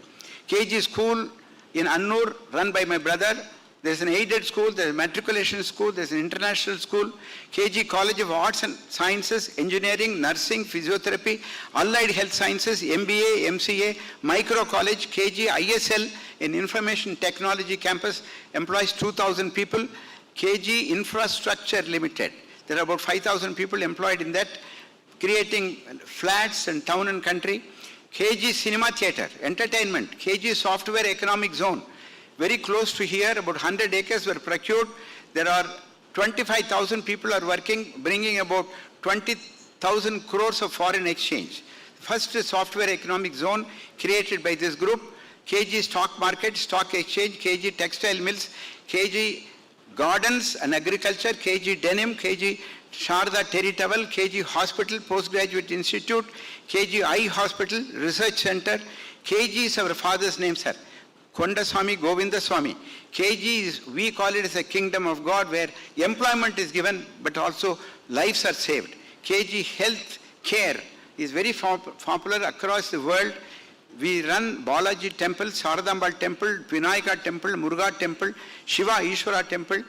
KG school in Annur, run by my brother. There's an aided school, there's a matriculation school, there's an international school, KG College of Arts and Sciences, Engineering, Nursing, Physiotherapy, Allied Health Sciences, MBA, MCA, Micro College, KG ISL in Information Technology Campus, employs 2,000 people, KG Infrastructure Limited. There are about 5,000 people employed in that, creating flats and town and country. KG Cinema Theatre, Entertainment, KG Software Economic Zone, very close to here, about 100 acres were procured. There are 25,000 people are working, bringing about 20,000 crores of foreign exchange. First software economic zone created by this group, KG Stock Market, Stock Exchange, KG Textile Mills, KG Gardens and Agriculture, KG Denim, KG Sharda Terry Towel, KG Hospital, Postgraduate Institute, KG Eye Hospital, Research Center. KG is our father's name, sir. Kondaswamy, Govindaswamy. KG is, we call it as a kingdom of God where employment is given but also lives are saved. KG Health Care is very popular across the world. We run Balaji Temple, Saradambal Temple, Vinayaka Temple, Muruga Temple, Shiva Ishwara Temple.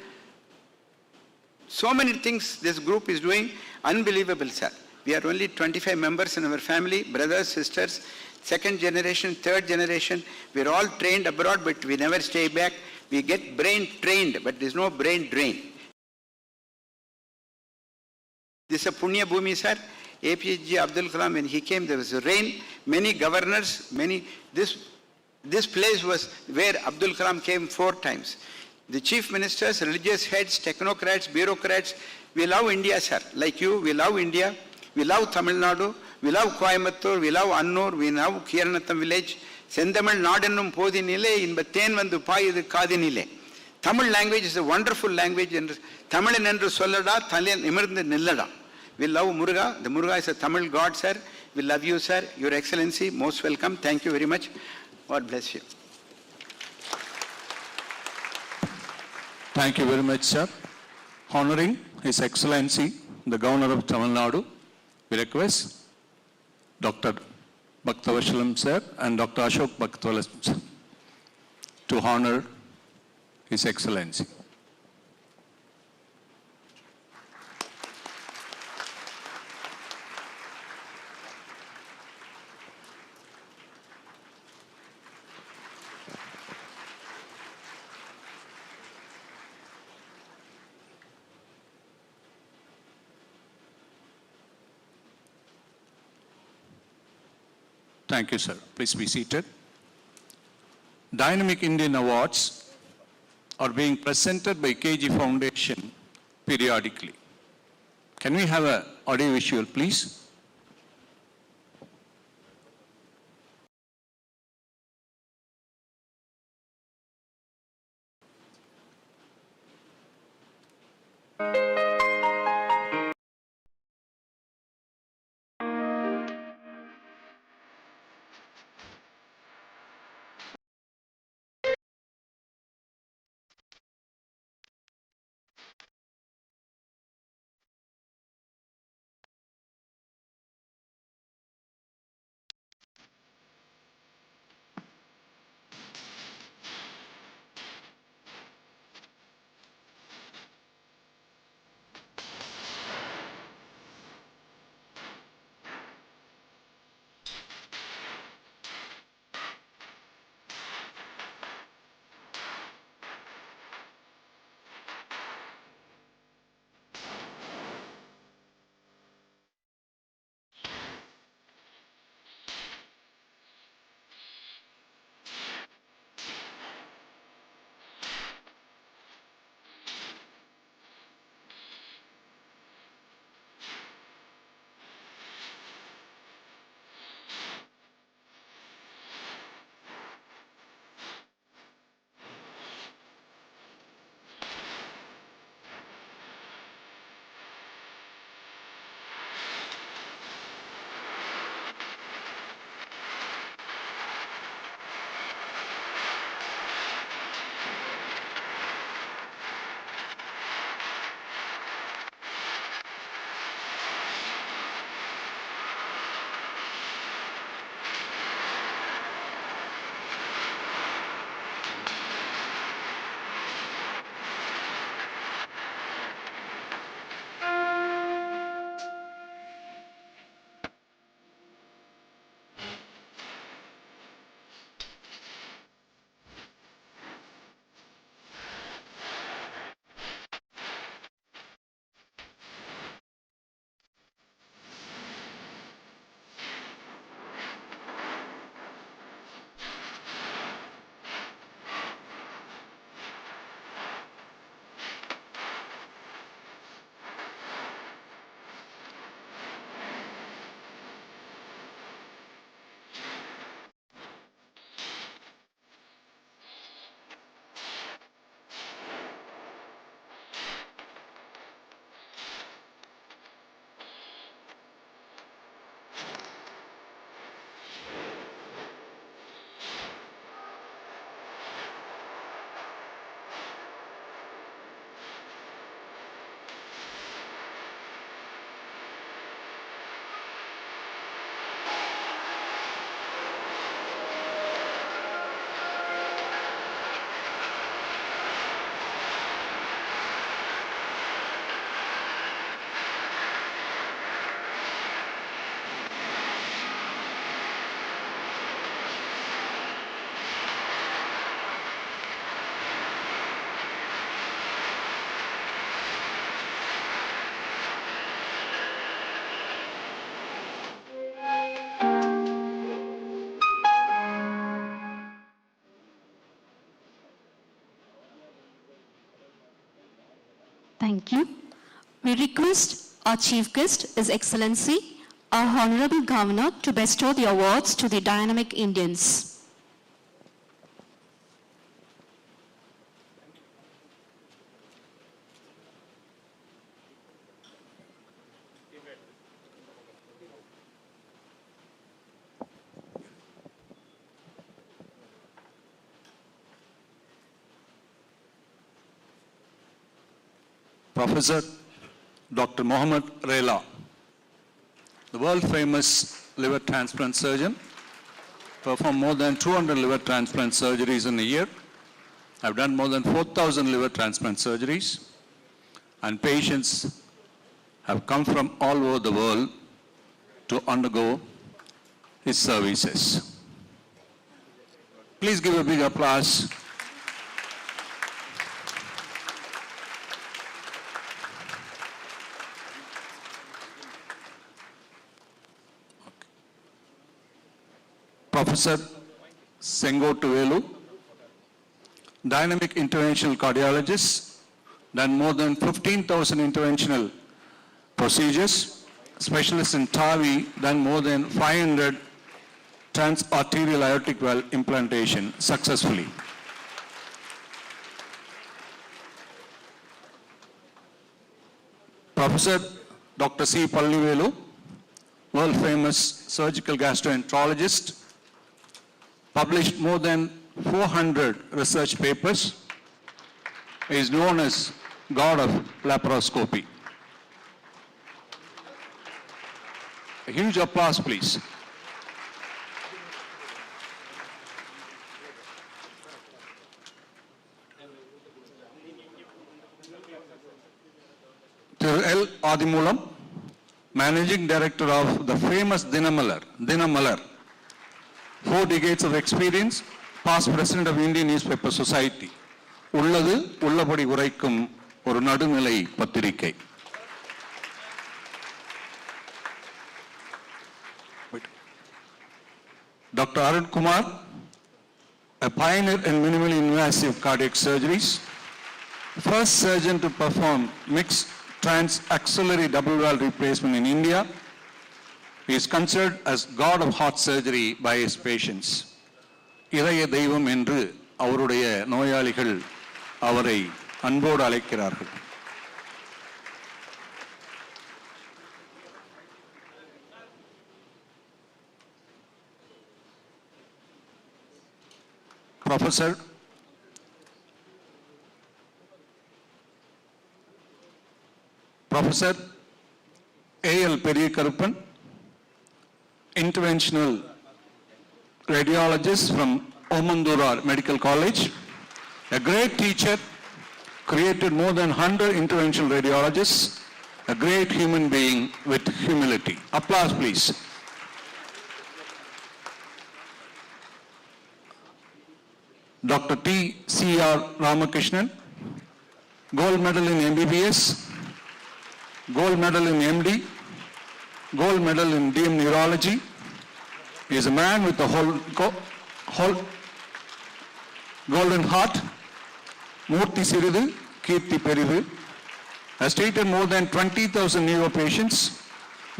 So many things this group is doing, unbelievable, sir. We are only 25 members in our family, brothers, sisters, second generation, third generation. We are all trained abroad, but we never stay back. We get brain trained, but there is no brain drain. This is a Punya Bhumi, sir. APJ Abdul Kalam, when he came, there was rain. Many governors, this place was where Abdul Kalam came 4 times. The chief ministers, religious heads, technocrats, bureaucrats, we love India, sir. Like you, we love India. We love Tamil Nadu. We love Coimbatore. We love Annur. We love Kiranatham village. Sendamil Nadannum Podinile, in Baten Vandu Payudu Kadinile. Tamil language is a wonderful language. Tamil and Solada, Thalian Emirnd Nillada. We love Muruga. The Muruga is a Tamil god, sir. We love you, sir. Your Excellency, most welcome. Thank you very much. God bless you. Thank you very much, sir. Honoring His Excellency, the Governor of Tamil Nadu, we request Dr. Bhaktavachalam, sir, and Dr. Ashok Bhaktavachalam, sir, to honor His Excellency. Thank you, sir. Please be seated. Dynamic Indian Awards are being presented by KG Foundation periodically. Can we have an audio visual, please? Thank you. We request our chief guest, His Excellency, our Honorable Governor, to bestow the awards to the dynamic Indians. Professor Dr. Mohammed Rela, the world-famous liver transplant surgeon, performed more than 200 liver transplant surgeries in a year. I've done more than 4,000 liver transplant surgeries, and patients have come from all over the world to undergo his services. Please give a big applause. Professor Sengotu Velu, dynamic interventional cardiologist, done more than 15,000 interventional procedures, specialist in TAVI, done more than 500 transarterial aortic valve implantation successfully. Professor Dr. C. Pallivelu, world famous surgical gastroenterologist, published more than 400 research papers. He is known as God of laparoscopy. A huge applause, please. Thiru L. Adimulam, Managing Director of the famous Dinamalar, 4 decades of experience, past President of Indian Newspaper Society. உள்ளது உள்ளபடி உரைக்கும் ஒரு நடுநிலை பத்திரிகை. Dr. Arun Kumar, a pioneer in minimally invasive cardiac surgeries, first surgeon to perform mixed trans-axillary double valve replacement in India. He is considered as God of heart surgery by his patients. இதய தெய்வம் என்று அவருடைய நோயாளிகள் அவரை அன்போடு அழைக்கிறார்கள். Professor A.L. Periykaruppan, interventional radiologist from Omandurar Medical College, a great teacher, created more than 100 interventional radiologists, a great human being with humility. Applause, please. Dr. T. C.R. Ramakrishnan, gold medal in MBBS, gold medal in MD, gold medal in DM Neurology. He is a man with a whole golden heart. Murthy Siridu, Kirti Peridu, has treated more than 20,000 neuro patients,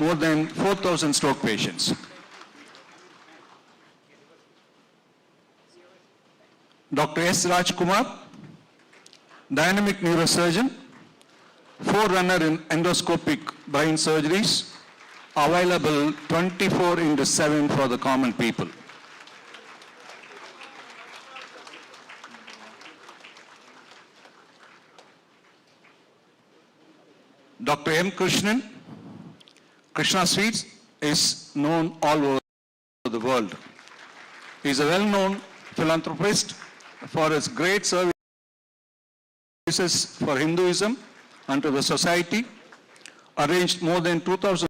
more than 4,000 stroke patients. Dr. S. Rajkumar, dynamic neurosurgeon, forerunner in endoscopic brain surgeries, available 24/7 for the common people. Dr. M. Krishnan, Krishna Sweets, is known all over the world. He is a well-known philanthropist for his great services for Hinduism and to the society, arranged more than 2,000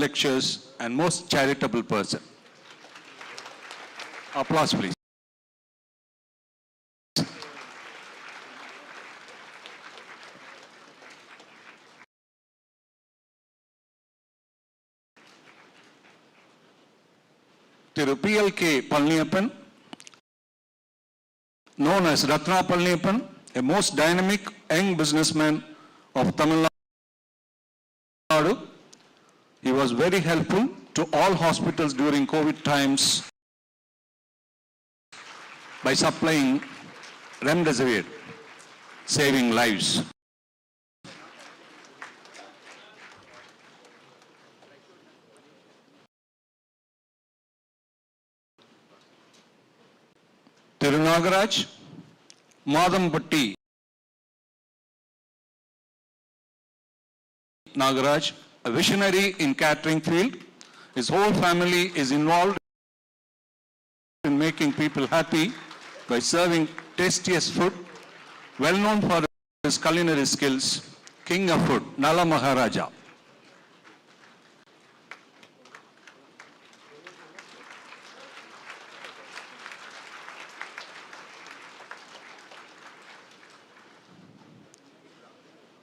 lectures, and most charitable person. Applause, please. Thiru P.L.K. Palniyappan, known as Ratna Palniyappan, a most dynamic young businessman of Tamil Nadu. He was very helpful to all hospitals during COVID times by supplying remdesivir, saving lives. Tirunagaraj, Madambatti Nagaraj, a visionary in catering field. His whole family is involved in making people happy by serving tastiest food. Well known for his culinary skills, king of food, Nala Maharaja.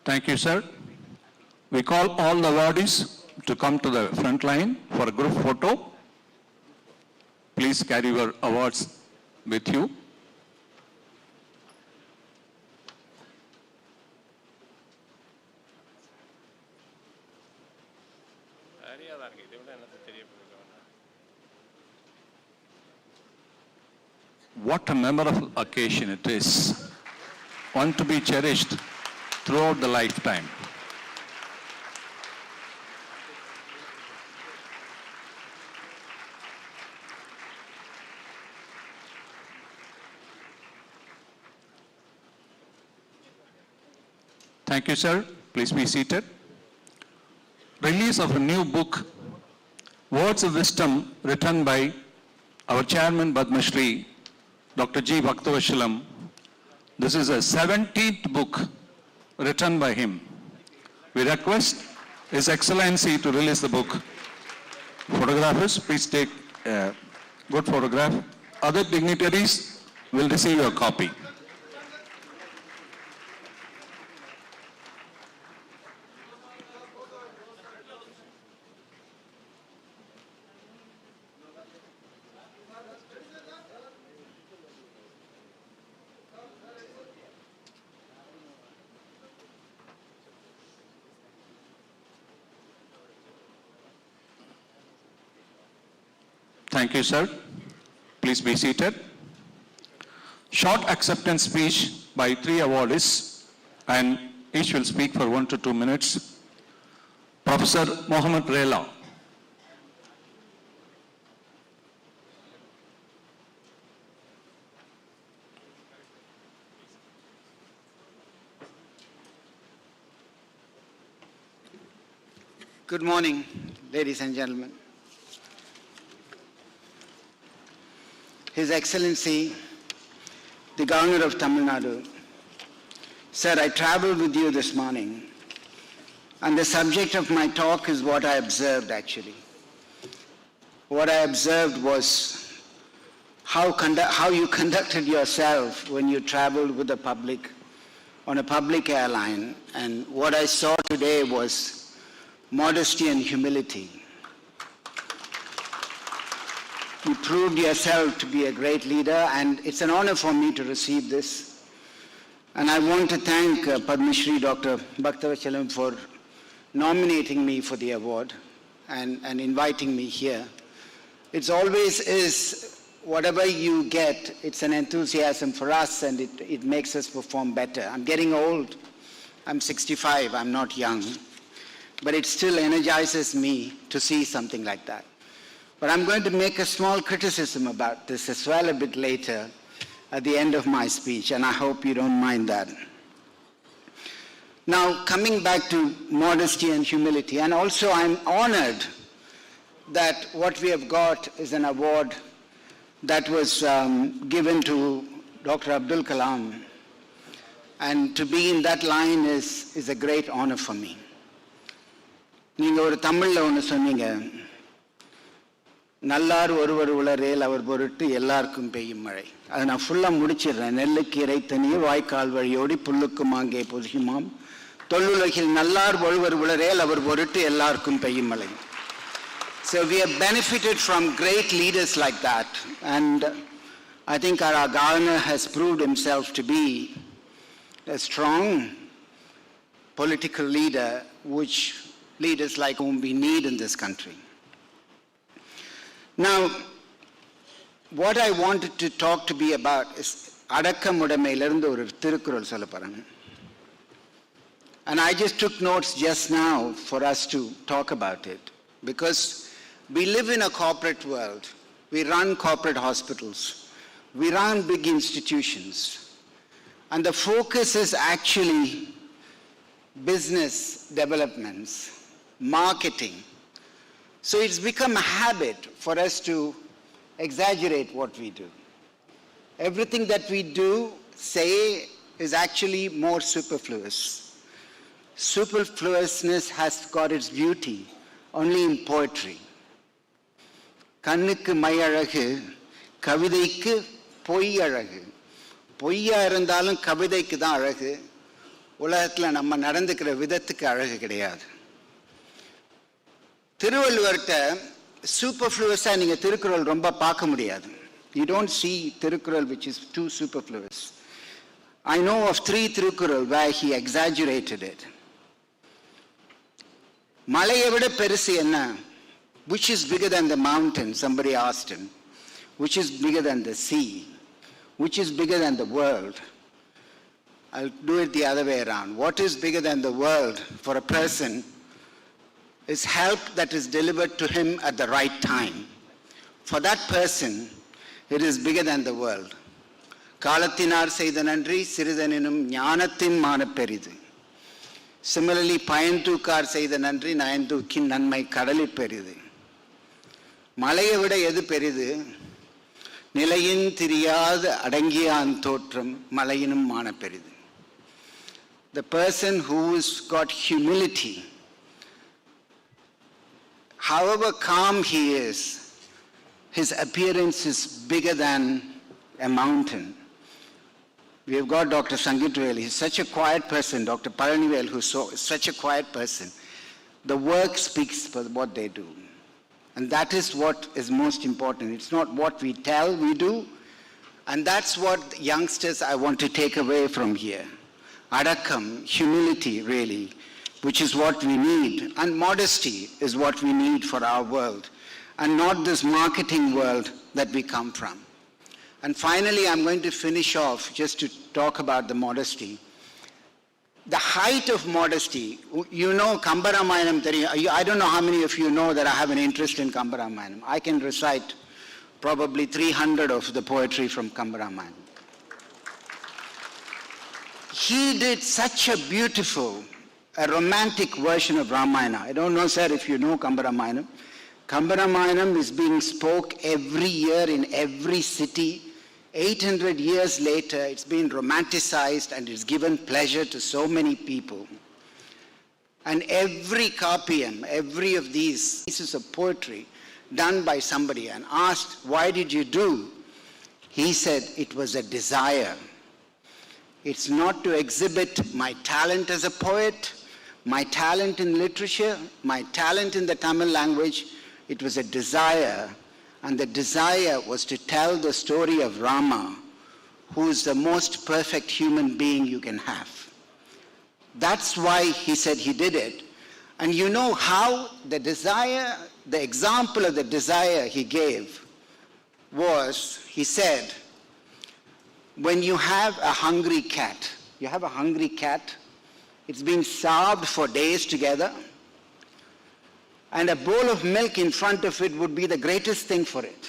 Thank you, sir. We call all the awardees to come to the front line for a group photo. Please carry your awards with you. What a memorable occasion it is, one to be cherished throughout the lifetime. Thank you, sir. Please be seated. Release of a new book, Words of Wisdom, written by our chairman, Padma Shri, Dr. G. Bhaktavashalam. This is a 17th book written by him. We request His Excellency to release the book. Photographers, please take a good photograph. Other dignitaries will receive your copy. Thank you, sir. Please be seated. Short acceptance speech by 3 awardees, and each will speak for 1 to 2 minutes. Professor Mohammed Rela. Good morning, ladies and gentlemen. His Excellency, the Governor of Tamil Nadu. Sir, I traveled with you this morning, and the subject of my talk is what I observed actually. What I observed was how you conducted yourself when you traveled with the public on a public airline, and what I saw today was modesty and humility. You proved yourself to be a great leader, and it's an honor for me to receive this. And I want to thank Padma Shri Dr. Bhaktavashalam for nominating me for the award and inviting me here. It's always is, whatever you get, it's an enthusiasm for us, and it makes us perform better. I'm getting old. I'm 65. I'm not young. But it still energizes me to see something like that. But I'm going to make a small criticism about this as well a bit later at the end of my speech, and I hope you don't mind that. Now, coming back to modesty and humility, and also I'm honored that what we have got is an award that was given to Dr. Abdul Kalam, and to be in that line is a great honor for me. நீங்க ஒரு தமிழ்ல ஒன்று சொன்னீங்க, நல்லார் ஒருவர் உளரேல் அவர் பொருட்டு எல்லாருக்கும் பெய்யும் மழை. அதை நான் ஃபுல்லாக முடிச்சிடுறேன். நெல்லுக்கு இறைத்தனியே வாய்க்கால் வழியோடி புல்லுக்கும் அங்கே பொதுகுமாம் தொல்லுலகில் நல்லார் ஒருவர் உளரேல் அவர் பொருட்டு எல்லாருக்கும் பெய்யும் மழை. So we have benefited from great leaders like that, and I think our governor has proved himself to be a strong political leader, which leaders like whom we need in this country. Now, what I wanted to talk to be about is அடக்கமுடைமையிலிருந்து ஒரு திருக்குறள் சொல்ல போறேன். And I just took notes just now for us to talk about it, because we live in a corporate world. We run corporate hospitals. We run big institutions. And the focus is actually business developments, marketing. So it's become a habit for us to exaggerate what we do. Everything that we do, say, is actually more superfluous. Superfluousness has got its beauty only in poetry. கண்ணுக்கு my அழகு, கவிதைக்கு பொய் அழகு. பொய்யா இருந்தாலும் கவிதைக்கு தான் அழகு. உலகத்தில் நம்ம நடந்துக்கிற விதத்துக்கு அழகு கிடையாது. திருவள்ளுவர்கிட்ட சூப்பர்ஃப்ளூவஸா நீங்க திருக்குறள் ரொம்ப பார்க்க முடியாது. You don't see Thirukkural which is too superfluous. I know of 3 Thirukkural where he exaggerated it. மலையை விட பெருசு என்ன? Which is bigger than the mountain? Somebody asked him. Which is bigger than the sea? Which is bigger than the world? I'll do it the other way around. What is bigger than the world for a person is help that is delivered to him at the right time. For that person, it is bigger than the world. காலத்தினார் செய்த நன்றி சிறிதெனினும் ஞானத்தின் மானப்பெரிது. Similarly, பயன்தூக்கார் செய்த நன்றி நயன்தூக்கின் நன்மை கடலில் பெரிது. மலையை விட எது பெரிது? நிலையின் தெரியாத அடங்கியான் தோற்றம் மலையினும் மானப்பெரிது. The person who's got humility, however calm he is, his appearance is bigger than a mountain. We have got Dr. Sangitvel. He's such a quiet person. Dr. Palanivel, who's such a quiet person. The work speaks for what they do. And that is what is most important. It's not what we tell, we do. And that's what youngsters I want to take away from here. Adakam, humility really, which is what we need. And modesty is what we need for our world. And not this marketing world that we come from. And finally, I'm going to finish off just to talk about the modesty. The height of modesty, you know Kambaramayanam. I don't know how many of you know that I have an interest in Kambaramayanam. I can recite probably 300 of the poetry from Kambaramayanam. He did such a beautiful, a romantic version of Ramayana. I don't know, sir, if you know Kambaramayanam. Kambaramayanam is being spoke every year in every city. 800 years later, it's been romanticized and it's given pleasure to so many people. And every copyam, every of these pieces of poetry done by somebody and asked, why did you do? He said, it was a desire. It's not to exhibit my talent as a poet, my talent in literature, my talent in the Tamil language. It was a desire. And the desire was to tell the story of Rama, who is the most perfect human being you can have. That's why he said he did it. And you know how the desire, the example of the desire he gave was, he said, when you have a hungry cat, it's been starved for days together, and a bowl of milk in front of it would be the greatest thing for it.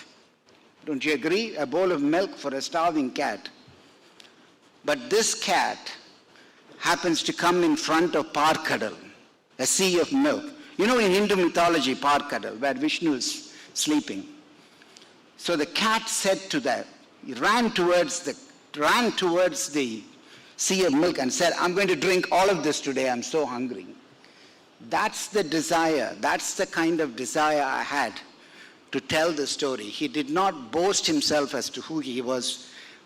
Don't you agree? A bowl of milk for a starving cat. But this cat happens to come in front of Parkadal, a sea of milk. You know, in Hindu mythology, Parkadal, where Vishnu is sleeping. So the cat said to that, he ran towards the sea of milk and said, I'm going to drink all of this today, I'm so hungry. That's the desire. That's the kind of desire I had to tell the story. He did not boast himself as to who he was,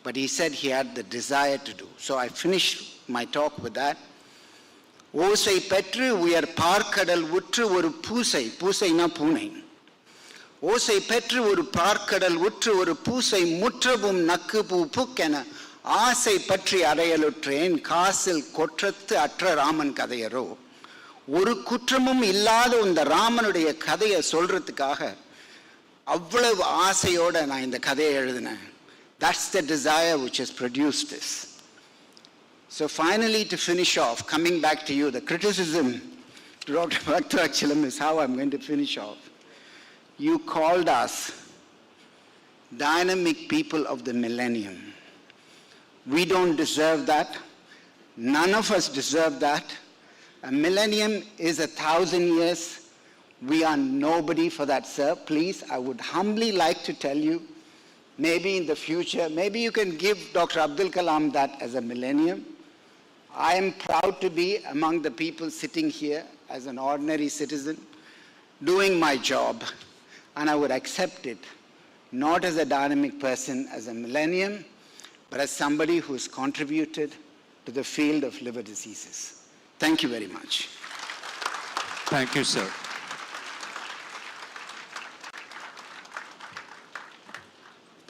but he said he had the desire to do. So I finished my talk with that. ஓசை பெற்று உயர் பார்க்கடல் உற்று ஒரு பூசை, பூசைனா பூனை. ஓசை பெற்று ஒரு பார்க்கடல் உற்று ஒரு பூசை முற்றவும் நக்கு பூ புக்கென ஆசை பற்றி அறையலுற்றேன் காசில் கொற்றத்து அற்ற ராமன் கதையரோ. ஒரு குற்றமும் இல்லாத இந்த ராமனுடைய கதையை சொல்றதுக்காக அவ்வளவு ஆசையோட நான் இந்த கதையை எழுதினேன். That's the desire which has produced this. So finally, to finish off, coming back to you, the criticism to Dr. Patriotism is how I'm going to finish off. You called us dynamic people of the millennium. We don't deserve that. None of us deserve that. A millennium is 1,000 years. We are nobody for that, sir. Please, I would humbly like to tell you, maybe in the future, maybe you can give Dr. Abdul Kalam that as a millennium. I am proud to be among the people sitting here as an ordinary citizen, doing my job, and I would accept it, not as a dynamic person, as a millennium, but as somebody who has contributed to the field of liver diseases. Thank you very much. Thank you, sir.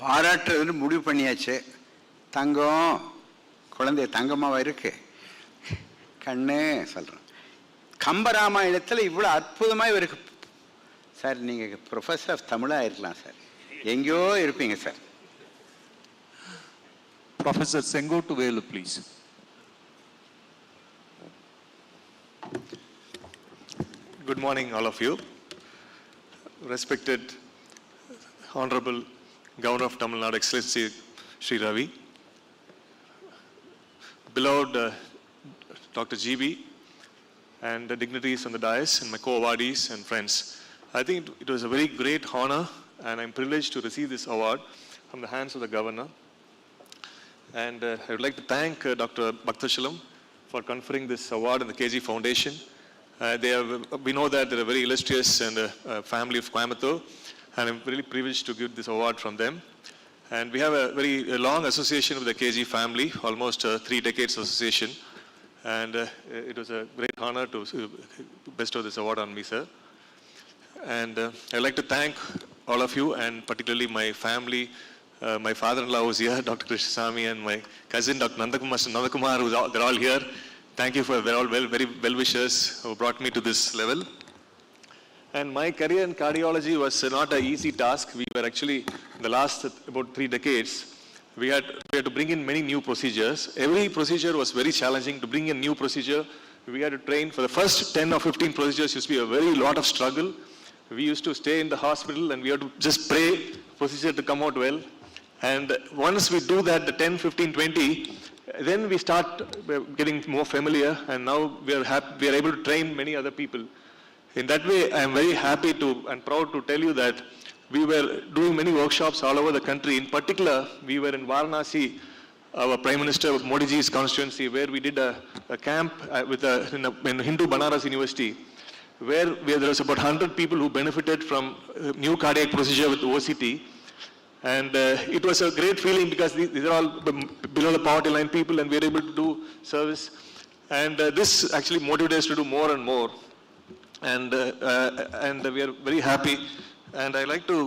பாராட்டுறதுன்னு முடிவு பண்ணியாச்சு. தங்கம் குழந்தை தங்கமாக இருக்கு கண்ணு சொல்கிறேன். கம்பராமாயணத்தில் இவ்வளோ அற்புதமாக இருக்கு சார். நீங்கள் ப்ரொஃபஸர் ஆஃப் தமிழாக இருக்கலாம் சார், எங்கேயோ இருப்பீங்க sir. Professor Sengotuvelu, please. Good morning, all of you. Respected Honorable Governor of Tamil Nadu, Excellency Sri Ravi, beloved Dr. GB, and the dignitaries on the dais, and my co-awardees and friends. I think it was a very great honor, and I'm privileged to receive this award from the hands of the Governor. And I would like to thank Dr. Bhakthachalam for conferring this award in the KG Foundation. We know that they're a very illustrious and family of Coimbatore, and I'm really privileged to give this award from them. And we have a very long association with the KG family, almost 3 decades association. And it was a great honor to bestow this award on me, sir. And I'd like to thank all of you, and particularly my family. My father-in-law was here, Dr. Krishnasamy, and my cousin, Dr. Nandakumar, they're all here. Thank you for they're all very well wishers who brought me to this level. And my career in cardiology was not an easy task. We were actually, in the last about 3 decades, we had to bring in many new procedures. Every procedure was very challenging. To bring in new procedure, we had to train. For the first 10 or 15 procedures used to be a very lot of struggle. We used to stay in the hospital and we had to just pray procedure to come out well. And once we do that, the 10, 15, 20, then we start getting more familiar, and now we are able to train many other people. In that way, I am very happy and proud to tell you that we were doing many workshops all over the country. In particular, we were in Varanasi, our Prime Minister Modi ji's constituency, where we did a camp in Hindu Banaras University, where there was about 100 people who benefited from new cardiac procedure with OCT. And it was a great feeling because these are all below the poverty line people, and we are able to do service. And this actually motivated us to do more and more. And we are very happy. And I'd like to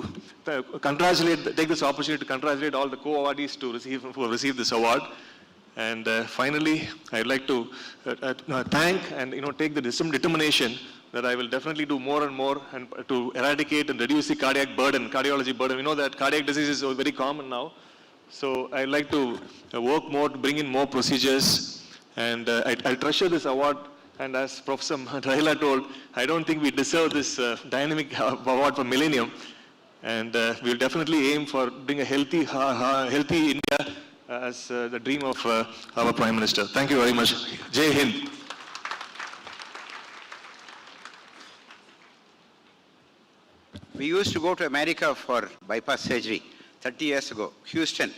take this opportunity to congratulate all the co-awardees who have received this award. And finally, I'd like to thank and take the determination that I will definitely do more and more and to eradicate and reduce the cardiology burden. We know that cardiac disease is very common now. So I'd like to work more to bring in more procedures. And I treasure this award. And as Professor Rahila told, I don't think we deserve this dynamic award for Millennium. And we'll definitely aim for being a healthy India as the dream of our Prime Minister. Thank you very much. Jai Hind. We used to go to America for bypass surgery 30 years ago, Houston.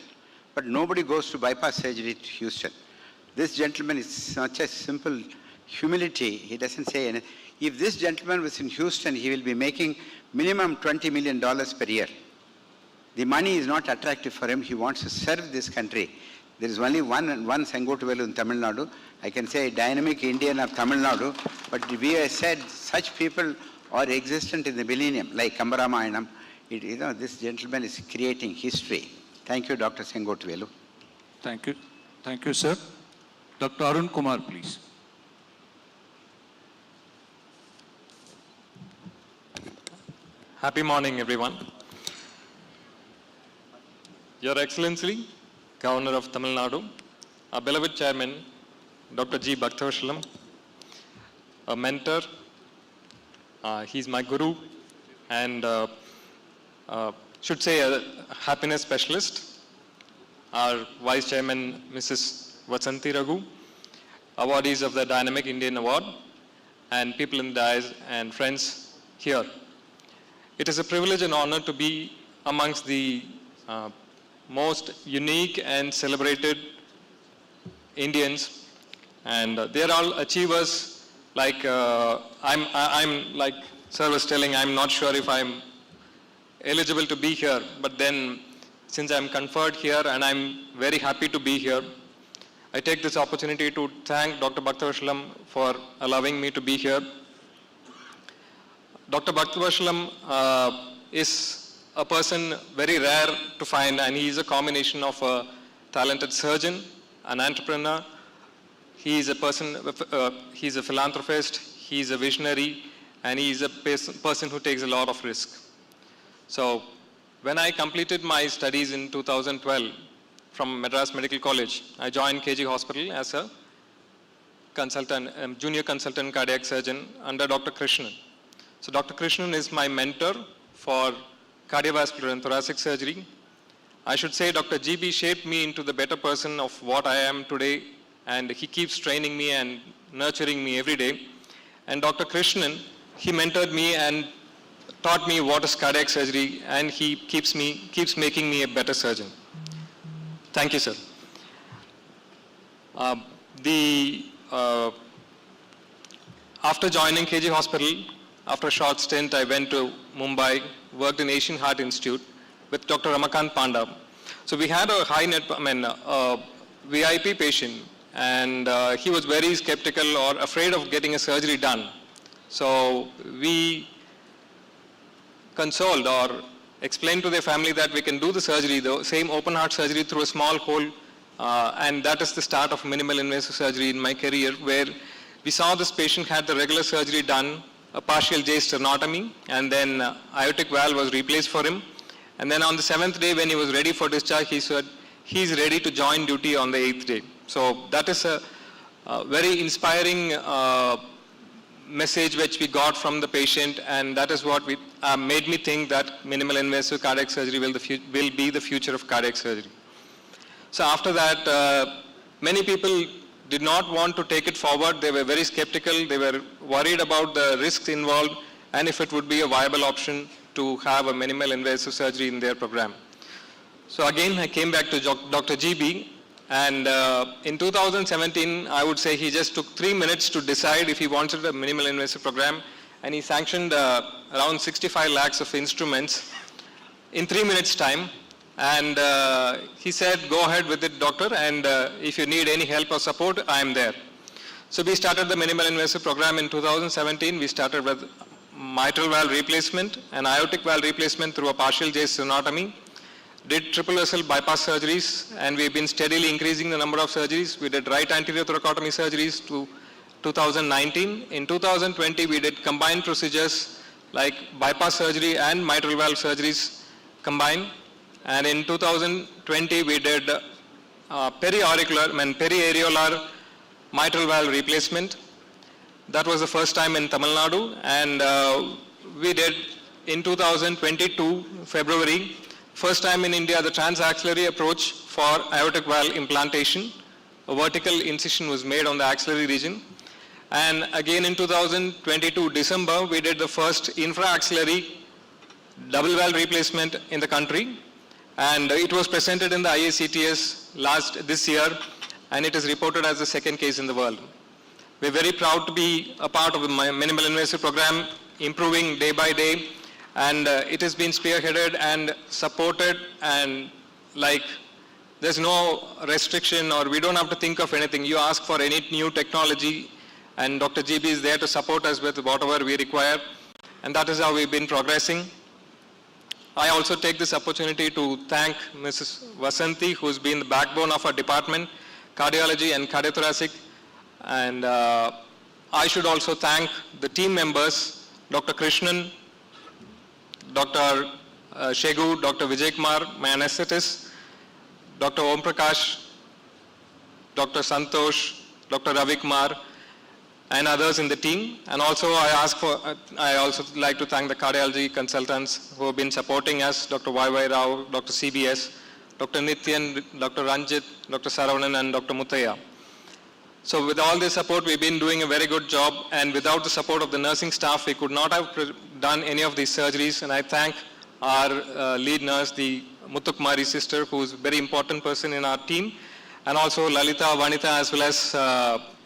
But nobody goes to bypass surgery to Houston. This gentleman is such a simple humility. He doesn't say anything. If this gentleman was in Houston, he will be making minimum $20 million per year. The money is not attractive for him. He wants to serve this country. There is only one Sengotuvelu in Tamil Nadu. I can say dynamic Indian of Tamil Nadu. But we have said such people are existent in the millennium, like Kambaramayanam. This gentleman is creating history. Thank you, Dr. Sengotuvelu. Thank you. Thank you, sir. Dr. Arun Kumar, please. Happy morning, everyone. Your Excellency, Governor of Tamil Nadu, our beloved Chairman, Dr. G. Bhaktavasalam, a mentor, he's my guru, and should say a happiness specialist, our Vice Chairman, Mrs. Vasanthi Raghu, awardees of the Dynamic Indian Award, and people in the dais and friends here. It is a privilege and honor to be amongst the most unique and celebrated Indians, and they're all achievers. Like I'm like sir was telling, I'm not sure if I'm eligible to be here, but then since I'm conferred here and I'm very happy to be here, I take this opportunity to thank Dr. Bhaktavasalam for allowing me to be here. Dr. Bhaktavasalam is a person very rare to find, and he is a combination of a talented surgeon, an entrepreneur. He is a person, he's a philanthropist, he's a visionary, and he is a person who takes a lot of risk. So when I completed my studies in 2012 from Madras Medical College, I joined KG Hospital as a consultant, junior consultant cardiac surgeon under Dr. Krishnan. So Dr. Krishnan is my mentor for cardiovascular and thoracic surgery. I should say Dr. GB shaped me into the better person of what I am today, and he keeps training me and nurturing me every day. And Dr. Krishnan, he mentored me and taught me what is cardiac surgery, and he keeps making me a better surgeon. Thank you, sir. After joining KG Hospital, after a short stint, I went to Mumbai, worked in Asian Heart Institute with Dr. Ramakant Panda. So we had a VIP patient, and he was very skeptical or afraid of getting a surgery done. So we consoled or explained to their family that we can do the surgery, the same open heart surgery through a small hole, and that is the start of minimal invasive surgery in my career, where we saw this patient had the regular surgery done, a partial J sternotomy, and then aortic valve was replaced for him. And then on the 7th day when he was ready for discharge, he said he's ready to join duty on the 8th day. So that is a very inspiring message which we got from the patient, and that is what made me think that minimal invasive cardiac surgery will be the future of cardiac surgery. So after that, many people did not want to take it forward. They were very skeptical. They were worried about the risks involved and if it would be a viable option to have a minimal invasive surgery in their program. So again, I came back to Dr. GB, and in 2017, I would say he just took 3 minutes to decide if he wanted a minimal invasive program, and he sanctioned around 65 lakhs of instruments in 3 minutes time. And he said, go ahead with it, doctor, and if you need any help or support, I am there. So we started the minimal invasive program in 2017. We started with mitral valve replacement and aortic valve replacement through a partial J sternotomy. Did triple vessel bypass surgeries, and we've been steadily increasing the number of surgeries. We did right anterior thoracotomy surgeries to 2019. In 2020, we did combined procedures like bypass surgery and mitral valve surgeries combined. And in 2020, we did periareolar mitral valve replacement. That was the first time in Tamil Nadu, and we did in 2022, February, first time in India, the transaxillary approach for aortic valve implantation. A vertical incision was made on the axillary region. And again in 2022, December, we did the first infraaxillary double valve replacement in the country. And it was presented in the IACTS this year, and it is reported as the second case in the world. We're very proud to be a part of the minimal invasive program, improving day by day, and it has been spearheaded and supported, and like there's no restriction, or we don't have to think of anything. You ask for any new technology, and Dr. GB is there to support us with whatever we require, and that is how we've been progressing. I also take this opportunity to thank Mrs. Vasanthi, who's been the backbone of our department, cardiology and cardiothoracic. And I should also thank the team members, Dr. Krishnan, Dr. Shegu, Dr. Vijay Kumar, my anesthetist, Dr. Om Prakash, Dr. Santosh, Dr. Ravi Kumar, and others in the team. And also I also like to thank the cardiology consultants who have been supporting us, Dr. Y.Y. Rao, Dr. CBS, Dr. Nityan, Dr. Ranjit, Dr. Saravanan, and Dr. Muthaya. So with all this support, we've been doing a very good job, and without the support of the nursing staff, we could not have done any of these surgeries. And I thank our lead nurse, the Muthukumari sister, who is a very important person in our team, and also Lalita, Vanita, as well as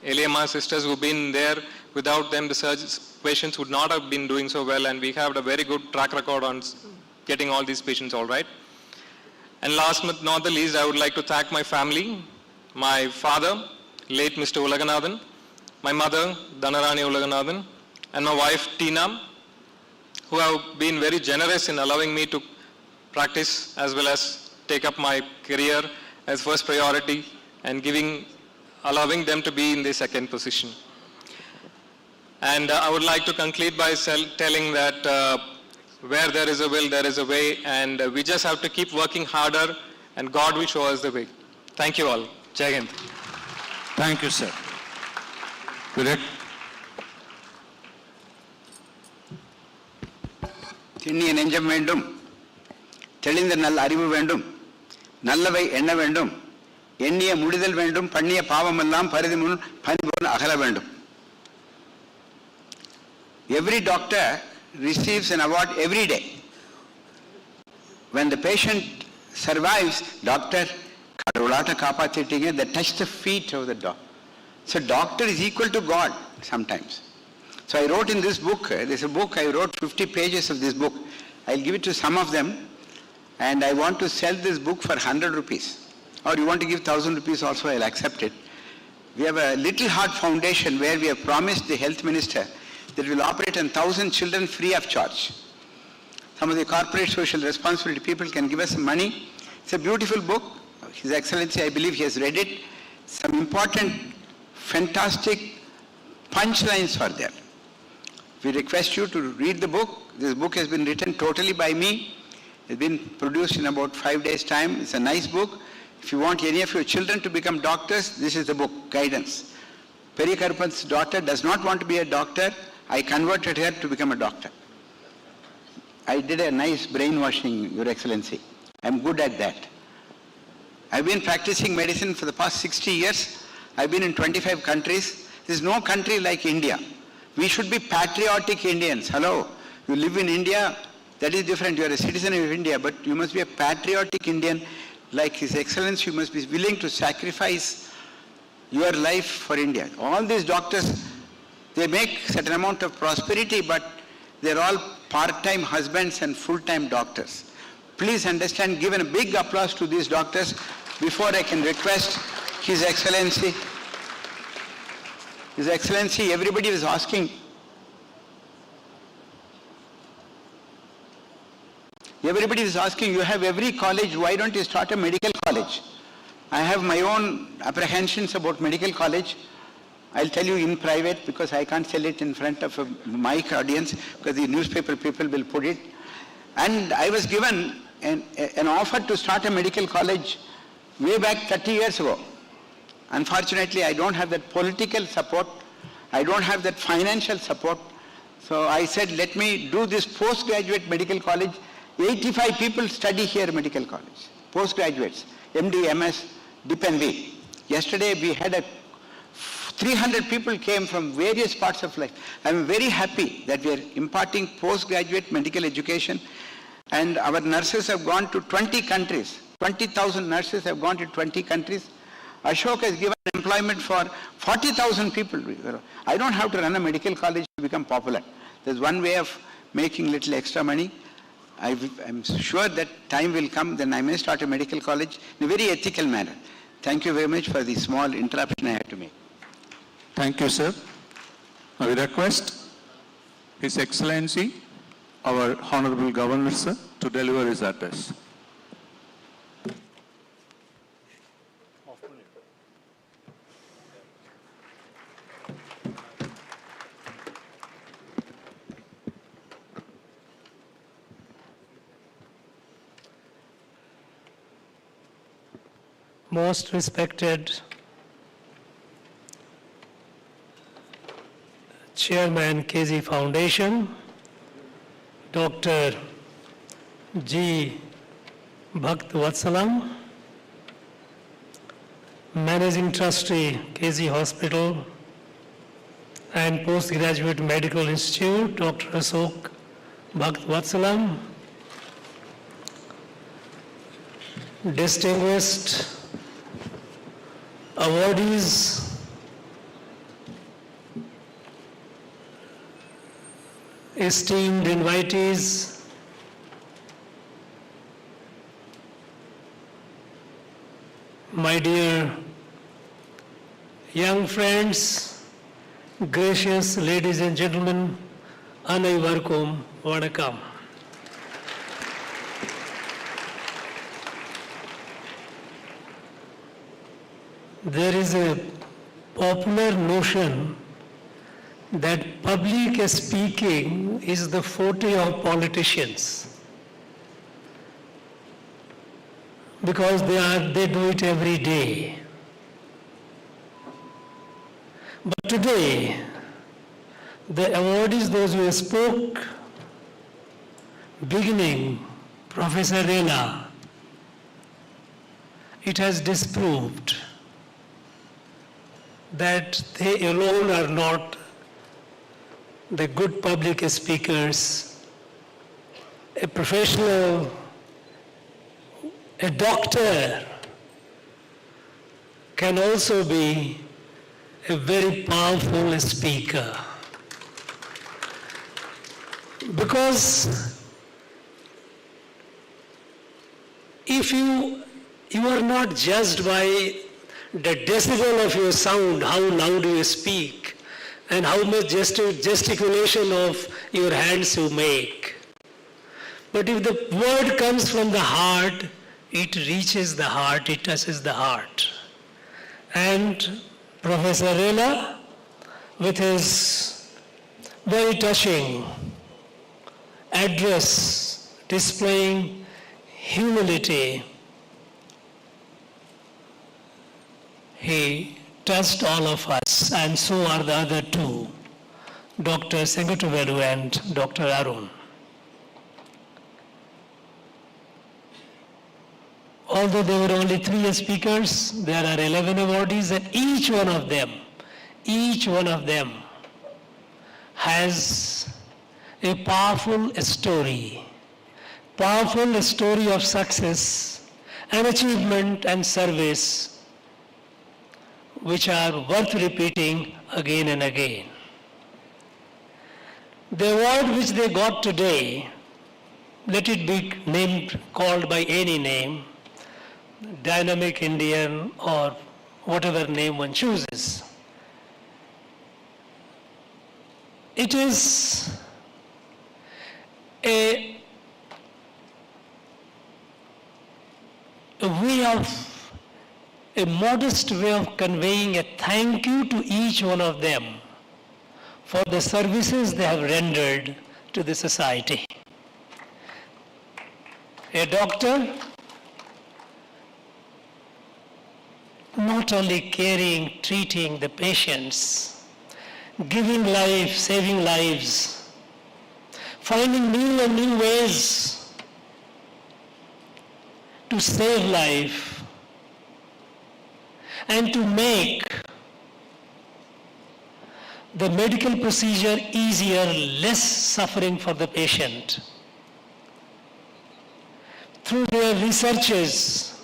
Eliama sisters who've been there. Without them, the patients would not have been doing so well, and we have a very good track record on getting all these patients all right. And last but not the least, I would like to thank my family, my father, late Mr. Ulaganathan, my mother, Dhanarani Ulaganathan, and my wife, Tina, who have been very generous in allowing me to practice as well as take up my career as first priority and allowing them to be in the second position. And I would like to conclude by telling that where there is a will, there is a way, and we just have to keep working harder, and God will show us the way. Thank you all. Jai Hind. Thank you, sir. திண்ணிய நெஞ்சம் வேண்டும், தெளிந்த நல்ல அறிவு வேண்டும், நல்லவை எண்ண வேண்டும், எண்ணிய முடிதல் வேண்டும், பண்ணிய பாவமெல்லாம் பரிதி முன் பணிபோல் அகல வேண்டும். Every doctor receives an award every day. When the patient survives, doctor, கடவுளாட்ட காப்பாத்திட்டீங்க, they touch the feet of the doctor. So doctor is equal to God sometimes. So I wrote in this book, there's a book, I wrote 50 pages of this book. I'll give it to some of them, and I want to sell this book for 100 rupees. Or you want to give 1,000 rupees also, I'll accept it. We have a Little Heart Foundation where we have promised the health minister that will operate on 1,000 children free of charge. Some of the corporate social responsibility people can give us some money. It's a beautiful book. His Excellency, I believe he has read it. Some important, fantastic punchlines are there. We request you to read the book. This book has been written totally by me. It's been produced in about 5 days' time. It's a nice book. If you want any of your children to become doctors, this is the book, Guidance. Perikarpan's daughter does not want to be a doctor. I converted her to become a doctor. I did a nice brainwashing, Your Excellency. I'm good at that. I've been practicing medicine for the past 60 years. I've been in 25 countries. There's no country like India. We should be patriotic Indians. Hello, you live in India, that is different. You are a citizen of India, but you must be a patriotic Indian. Like His Excellency, you must be willing to sacrifice your life for India. All these doctors, they make certain amount of prosperity, but they're all part-time husbands and full-time doctors. Please understand, give a big applause to these doctors before I can request His Excellency. His Excellency, everybody was asking, you have every college, why don't you start a medical college? I have my own apprehensions about medical college. I'll tell you in private because I can't sell it in front of a mic audience because the newspaper people will put it. And I was given an offer to start a medical college way back 30 years ago. Unfortunately, I don't have that political support. I don't have that financial support. So I said, let me do this postgraduate medical college. 85 people study here medical college. Postgraduates, MD, MS, Dip and V. Yesterday we had 300 people came from various parts of life. I'm very happy that we are imparting postgraduate medical education, and our nurses have gone to 20 countries. 20,000 nurses have gone to 20 countries. Ashok has given employment for 40,000 people. I don't have to run a medical college to become popular. There's one way of making little extra money. I'm sure that time will come, then I may start a medical college in a very ethical manner. Thank you very much for the small interruption I had to make. Thank you, sir. I will request His Excellency, our Honorable Governor, sir, to deliver his address. Most respected Chairman KZ Foundation, Dr. G. Bhakt Vatsalam, Managing Trustee KZ Hospital and Postgraduate Medical Institute, Dr. Ashok Bhakt Vatsalam, distinguished awardees, esteemed invitees, my dear young friends, gracious ladies and gentlemen, Anaivarkum Vanakkam. There is a popular notion that public speaking is the forte of politicians because they do it every day. But today, the awardees, those who spoke, beginning Professor Rela, it has disproved that they alone are not the good public speakers. A professional, a doctor can also be a very powerful speaker. Because if you are not judged by the decibel of your sound, how loud you speak, and how much gesticulation of your hands you make. But if the word comes from the heart, it reaches the heart, it touches the heart. And Professor Rela, with his very touching address displaying humility, he touched all of us, and so are the other two, Dr. Sengatuvelu and Dr. Arun. Although there were only 3 speakers, there are 11 awardees, and each one of them has a powerful story of success and achievement and service, which are worth repeating again and again. The award which they got today, let it be named, called by any name, Dynamic Indian or whatever name one chooses. It is a modest way of conveying a thank you to each one of them for the services they have rendered to the society. A doctor, not only caring, treating the patients, giving life, saving lives, finding new and new ways to save life and to make the medical procedure easier, less suffering for the patient. Through their researches,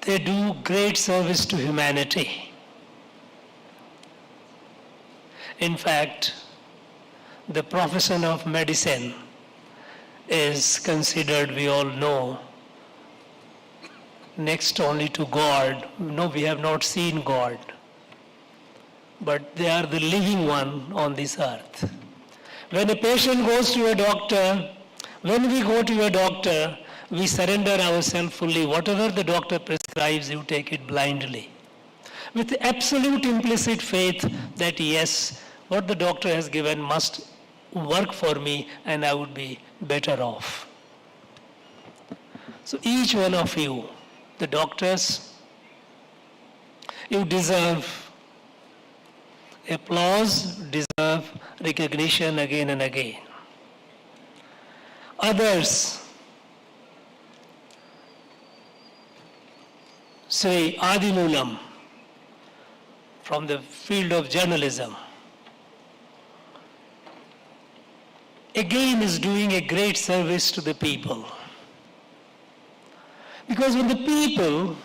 they do great service to humanity. In fact, the profession of medicine is considered, we all know, next only to God. No, we have not seen God, but they are the living one on this earth. When a patient goes to a doctor, when we go to a doctor, we surrender ourselves fully. Whatever the doctor prescribes, you take it blindly. With absolute implicit faith that yes, what the doctor has given must work for me and I would be better off. So each one of you, the doctors, you deserve applause, deserve recognition again and again. Others, say Adimulam, from the field of journalism, again is doing a great service to the people. Because when the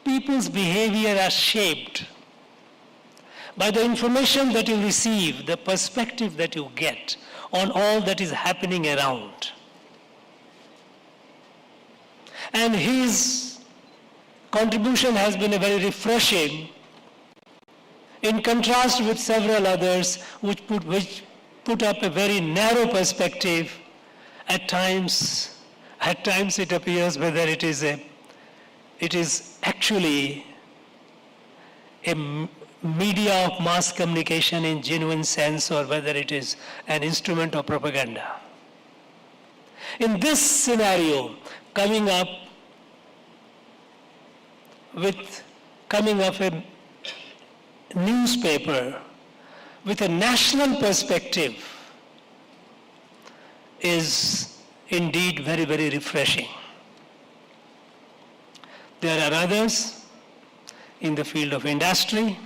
people's behavior are shaped by the information that you receive, the perspective that you get on all that is happening around. And his contribution has been a very refreshing, in contrast with several others which put up a very narrow perspective. At times it appears whether it is actually a media of mass communication in genuine sense or whether it is an instrument of propaganda. In this scenario, coming up a newspaper with a national perspective is indeed very, very refreshing. There are others in the field of industry.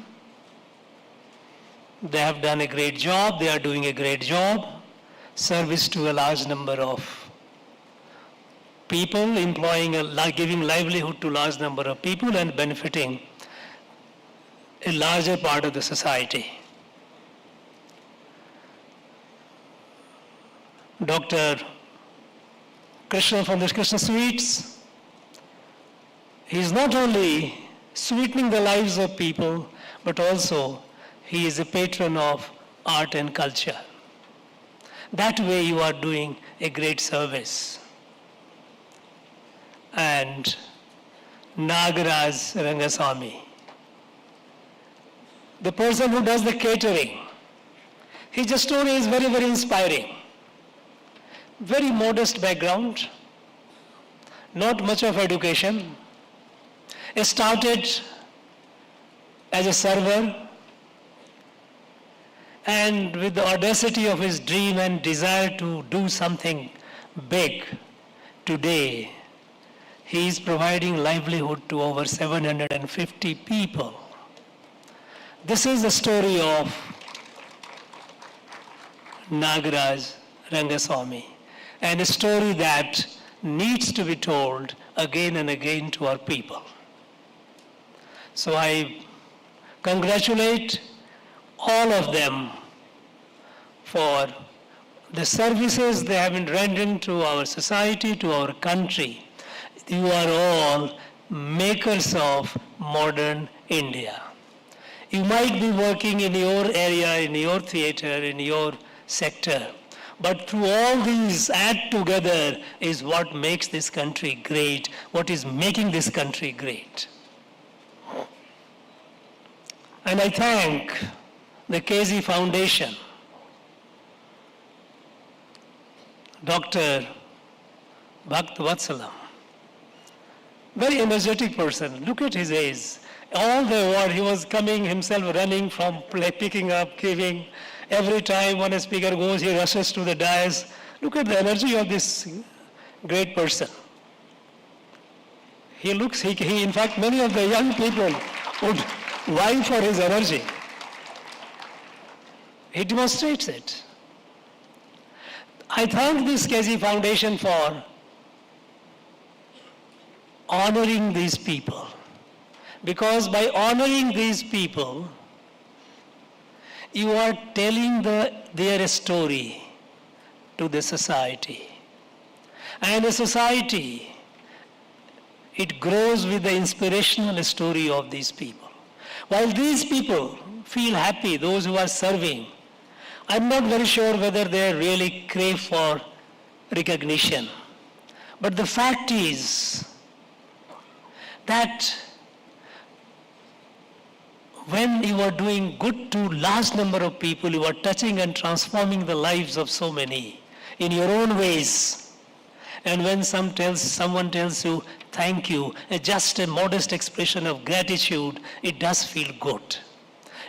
They have done a great job, they are doing a great job, service to a large number of people, giving livelihood to a large number of people and benefiting a larger part of the society. Dr. Krishna from the Krishna Sweets, he is not only sweetening the lives of people, but also he is a patron of art and culture. That way you are doing a great service. And Nagaraj Rangasamy, the person who does the catering, his story is very, very inspiring. Very modest background, not much of education. He started as a server, and with the audacity of his dream and desire to do something big, today he is providing livelihood to over 750 people. This is the story of Nagaraj Rangasamy, and a story that needs to be told again and again to our people. So I congratulate all of them for the services they have been rendering to our society, to our country. You are all makers of modern India. You might be working in your area, in your theater, in your sector, but through all these add together is what makes this country great, what is making this country great. And I thank the KZ Foundation, Dr. Bhakt Vatsalam, very energetic person. Look at his age. All the award, he was coming himself running from picking up, giving. Every time when a speaker goes, he rushes to the dais. Look at the energy of this great person. In fact, many of the young people would vie for his energy. He demonstrates it. I thank this KZ Foundation for honoring these people. Because by honoring these people, you are telling their story to the society. And the society, it grows with the inspirational story of these people. While these people feel happy, those who are serving, I'm not very sure whether they really crave for recognition. But the fact is that when you are doing good to large number of people, you are touching and transforming the lives of so many in your own ways. And when someone tells you thank you, just a modest expression of gratitude, it does feel good.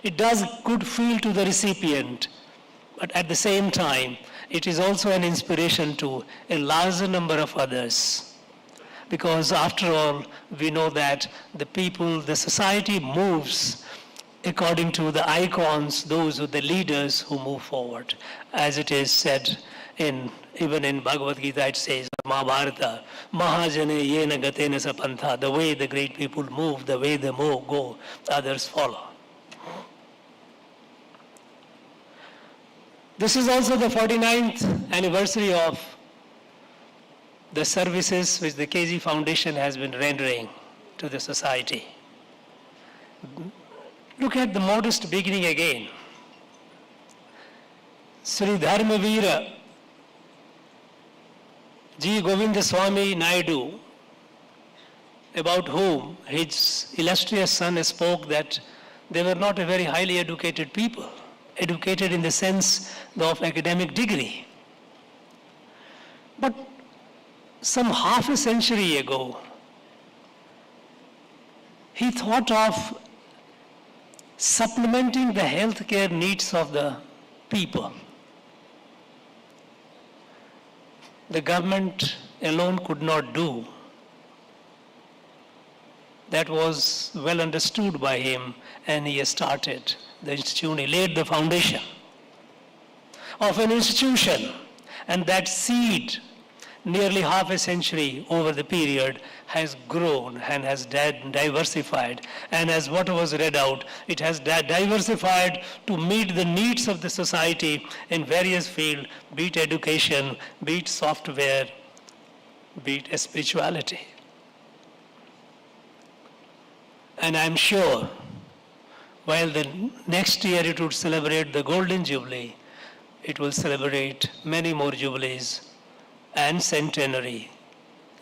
It does good feel to the recipient, but at the same time, it is also an inspiration to a larger number of others. Because after all, we know that the people, the society moves according to the icons, those are the leaders who move forward. As it is said even in Bhagavad Gita, it says, Mahabharata, Mahajane yena gatena sapantha, the way the great people move, the way they go, others follow. This is also the 49th anniversary of the services which the KG Foundation has been rendering to the society. Look at the modest beginning again. Sri Dharmavira G. Govinda Swami Naidu, about whom his illustrious son spoke that they were not a very highly educated people, educated in the sense of academic degree. But some half a century ago, he thought of supplementing the healthcare needs of the people. The government alone could not do. That was well understood by him, and he started the institution. He laid the foundation of an institution, and that seed, nearly half a century over the period, has grown and has diversified. And as what was read out, it has diversified to meet the needs of the society in various fields, be it education, be it software, be it spirituality. And I'm sure, while the next year it would celebrate the Golden Jubilee, it will celebrate many more jubilees and centenary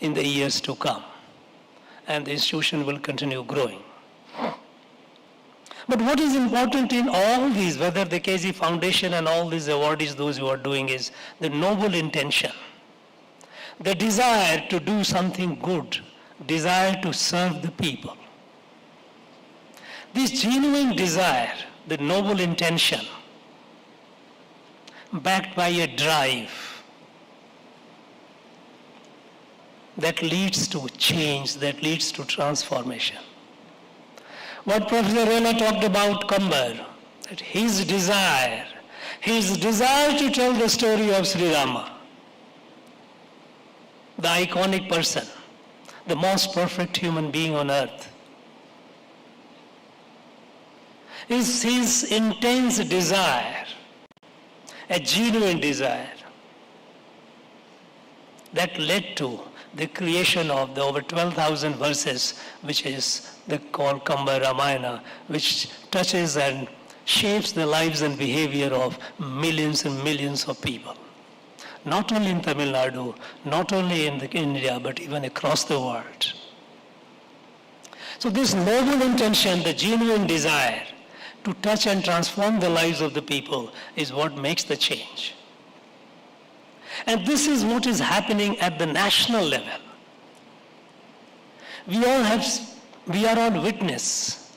in the years to come. And the institution will continue growing. But what is important in all these, whether the KG Foundation and all these awardees, those who are doing, is the noble intention, the desire to do something good, desire to serve the people. This genuine desire, the noble intention, backed by a drive that leads to change, that leads to transformation. What Professor Rela talked about Kambar, that his desire to tell the story of Sri Rama, the iconic person, the most perfect human being on earth, is his intense desire, a genuine desire, that led to the creation of the over 12,000 verses, which is the called Kamba Ramayana, which touches and shapes the lives and behavior of millions and millions of people. Not only in Tamil Nadu, not only in India, but even across the world. So this noble intention, the genuine desire to touch and transform the lives of the people, is what makes the change. And this is what is happening at the national level. We are on witness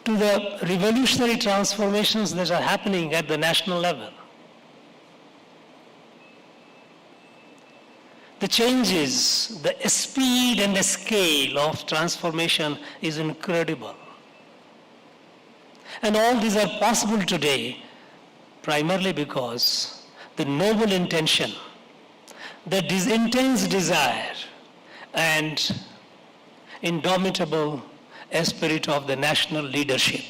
to the revolutionary transformations that are happening at the national level. The changes, the speed and the scale of transformation is incredible. And all these are possible today primarily because the noble intention, the intense desire and indomitable spirit of the national leadership,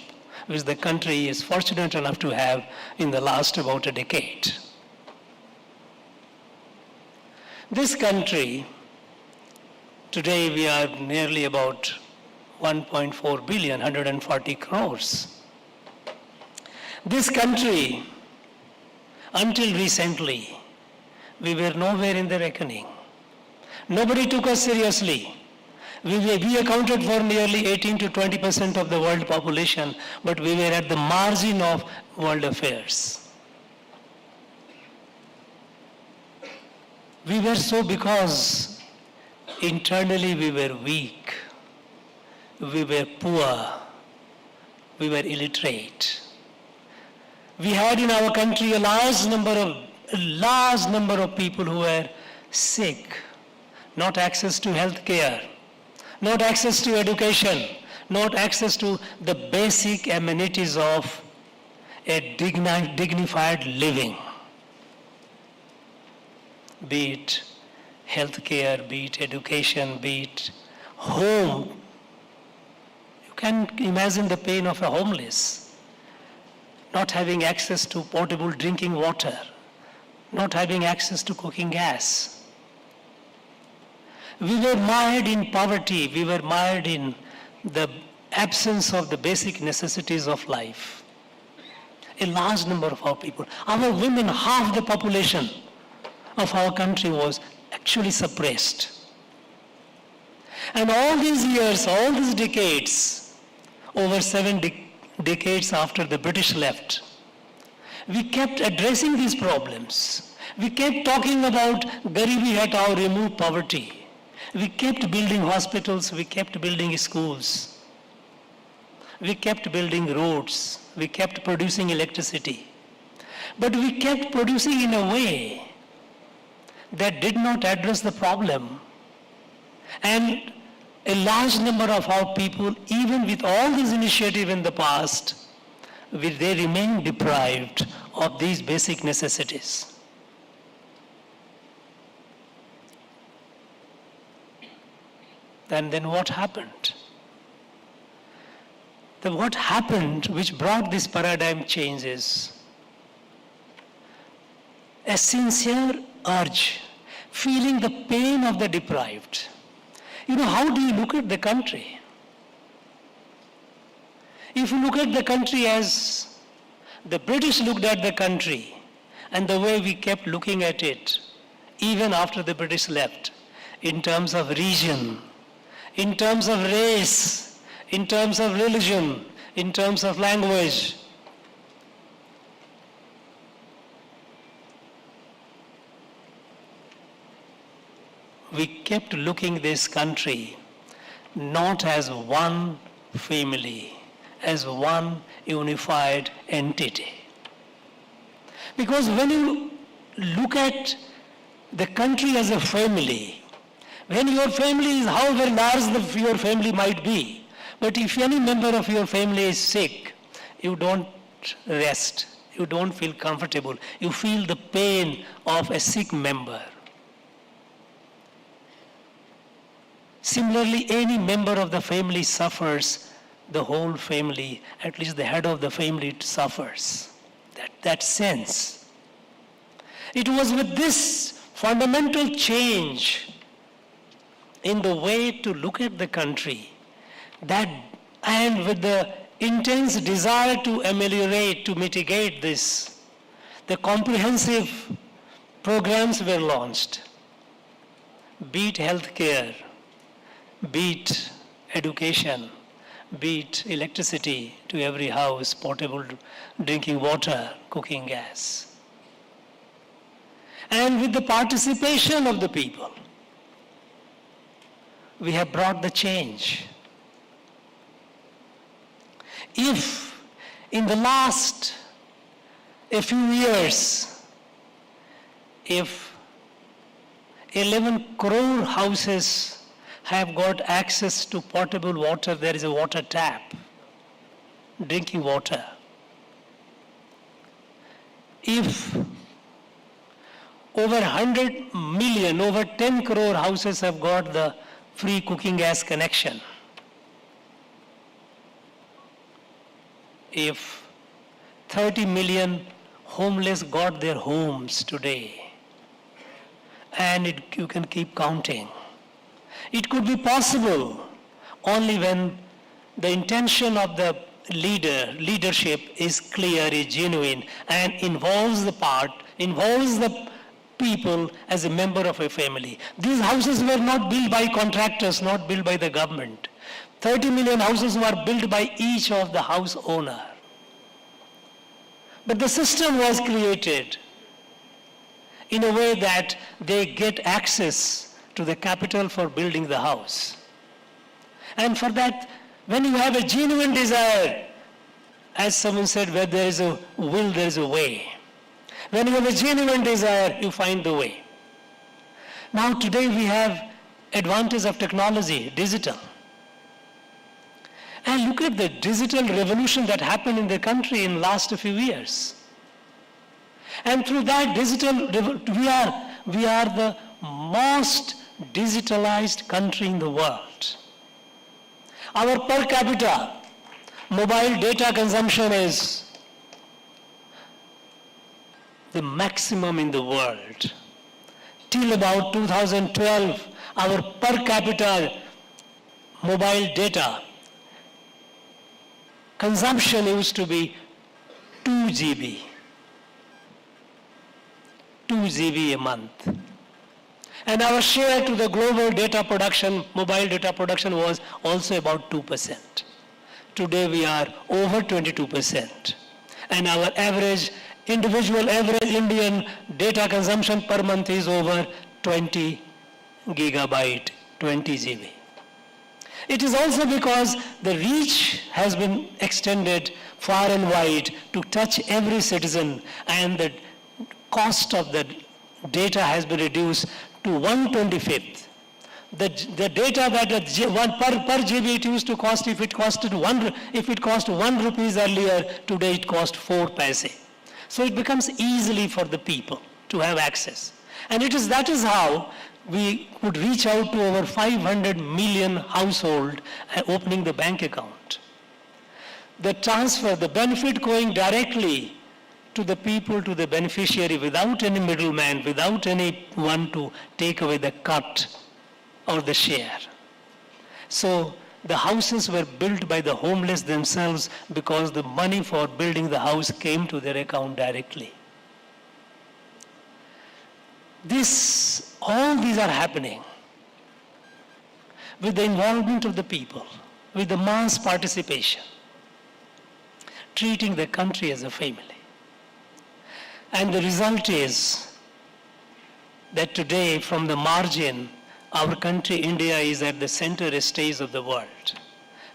which the country is fortunate enough to have in the last about a decade. This country, today we are nearly about 1.4 billion, 140 crores. This country Until recently, we were nowhere in the reckoning. Nobody took us seriously. We accounted for nearly 18 to 20% of the world population, but we were at the margin of world affairs. We were so because internally we were weak, we were poor, we were illiterate. We had in our country a large number of people who were sick, not access to health care, not access to education, not access to the basic amenities of a dignified living. Be it health care, be it education, be it home. You can imagine the pain of a homeless, not having access to potable drinking water, not having access to cooking gas. We were mired in poverty, we were mired in the absence of the basic necessities of life. A large number of our people, our women, half the population of our country was actually suppressed. And all these years, all these decades, over 7 decades after the British left, we kept addressing these problems. We kept talking about Garibi Hatao, remove poverty. We kept building hospitals, we kept building schools. We kept building roads, we kept producing electricity. But we kept producing in a way that did not address the problem. And a large number of our people, even with all these initiatives in the past, they remain deprived of these basic necessities. And then what happened? What happened which brought this paradigm change is a sincere urge, feeling the pain of the deprived. You know, how do you look at the country? If you look at the country as the British looked at the country and the way we kept looking at it, even after the British left, in terms of region, in terms of race, in terms of religion, in terms of language, we kept looking this country not as one family, as one unified entity. Because when you look at the country as a family, when your family is however large your family might be, but if any member of your family is sick, you don't rest, you don't feel comfortable, you feel the pain of a sick member. Similarly, any member of the family suffers, the whole family, at least the head of the family, suffers. That sense. It was with this fundamental change in the way to look at the country, and with the intense desire to ameliorate, to mitigate this, the comprehensive programs were launched, be it healthcare, be it education, be it electricity to every house, potable drinking water, cooking gas. And with the participation of the people, we have brought the change. If in the last a few years, if 11 crore houses have got access to potable water, there is a water tap, drinking water. If over 100 million, over 10 crore houses have got the free cooking gas connection, if 30 million homeless got their homes today, and you can keep counting. It could be possible only when the intention of the leadership is clear, is genuine, and involves the people as a member of a family. These houses were not built by contractors, not built by the government. 30 million houses were built by each of the house owner. But the system was created in a way that they get access to the capital for building the house. And for that, when you have a genuine desire, as someone said, where there is a will, there is a way. When you have a genuine desire, you find the way. Now today we have advantage of technology, digital. And look at the digital revolution that happened in the country in last few years. And through that we are the most digitalized country in the world. Our per capita mobile data consumption is the maximum in the world. Till about 2012, our per capita mobile data consumption used to be 2 GB. 2 GB a month. And our share to the global data production, mobile data production was also about 2%. Today we are over 22%. And our individual average Indian data consumption per month is over 20 gigabyte, 20 GB. It is also because the reach has been extended far and wide to touch every citizen, and the cost of the data has been reduced to 1/25. The data that per GB it used to cost, if it cost 1 rupees earlier, today it costs 4 paise. So it becomes easily for the people to have access. And that is how we could reach out to over 500 million households opening the bank account. The transfer, the benefit going directly to the people, to the beneficiary, without any middleman, without anyone to take away the cut or the share. So the houses were built by the homeless themselves because the money for building the house came to their account directly. All these are happening with the involvement of the people, with the mass participation, treating the country as a family. And the result is that today, from the margin, our country, India, is at the center stage of the world.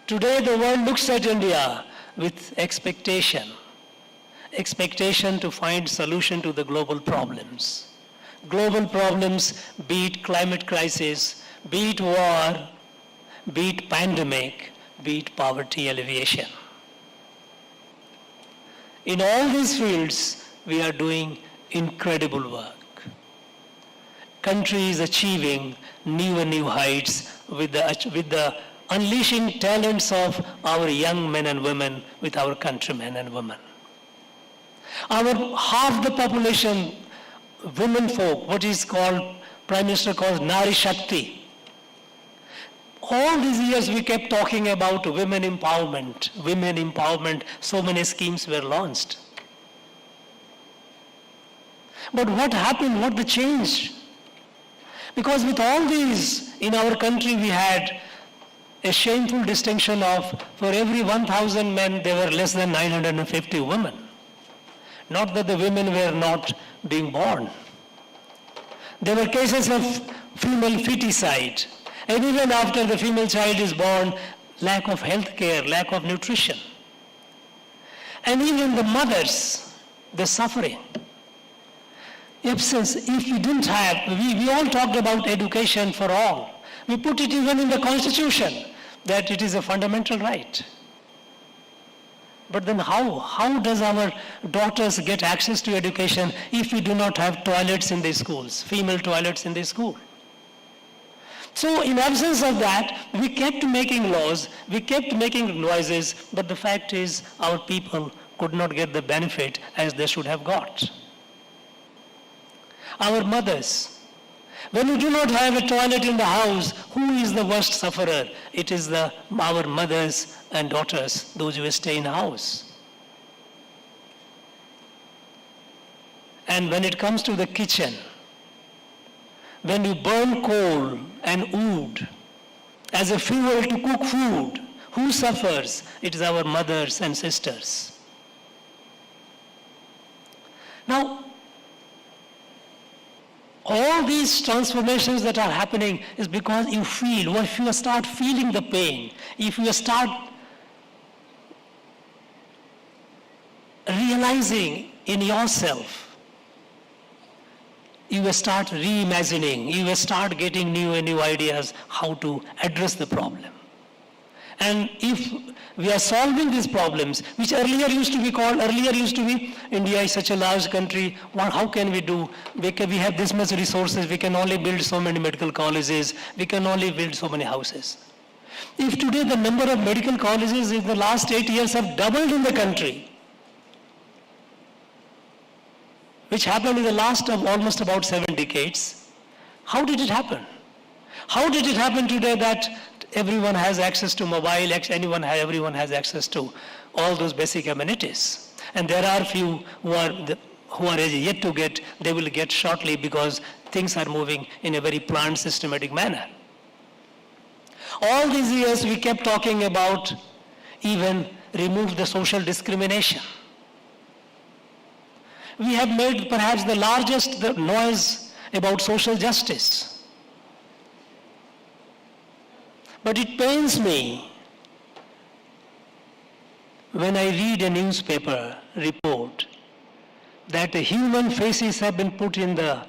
Today, the world looks at India with expectation to find solution to the global problems. Global problems, be it climate crisis, be it war, be it pandemic, be it poverty alleviation. In all these fields, we are doing incredible work. Country is achieving new and new heights with the unleashing talents of our young men and women, with our countrymen and women. Half the population, women folk, what is called, Prime Minister calls Nari Shakti. All these years we kept talking about women empowerment, so many schemes were launched. But what happened, what the change? Because with all these, in our country we had a shameful distinction of, for every 1,000 men, there were less than 950 women. Not that the women were not being born. There were cases of female feticide. And even after the female child is born, lack of health care, lack of nutrition. And even the mothers, the suffering. Absence, if we didn't have, we all talked about education for all. We put it even in the Constitution that it is a fundamental right. But then how does our daughters get access to education if we do not have toilets in the schools, female toilets in the school? So in absence of that, we kept making laws, we kept making noises, but the fact is our people could not get the benefit as they should have got. Our mothers, when you do not have a toilet in the house, who is the worst sufferer? It is our mothers and daughters, those who stay in house. And when it comes to the kitchen, when you burn coal and wood as a fuel to cook food, who suffers? It is our mothers and sisters. Now, all these transformations that are happening is because you feel, if you start feeling the pain, if you start realizing in yourself, you will start reimagining, you will start getting new and new ideas how to address the problem. And if we are solving these problems, which earlier used to be, India is such a large country, how can we do? We have this much resources, we can only build so many medical colleges, we can only build so many houses. If today the number of medical colleges in the last 8 years have doubled in the country, which happened in the last of almost about 7 decades, how did it happen? How did it happen today that everyone has access to mobile, everyone has access to all those basic amenities? And there are few who are yet to get, they will get shortly because things are moving in a very planned, systematic manner. All these years we kept talking about even remove the social discrimination. We have made perhaps the largest noise about social justice. But it pains me when I read a newspaper report that the human faces have been put in the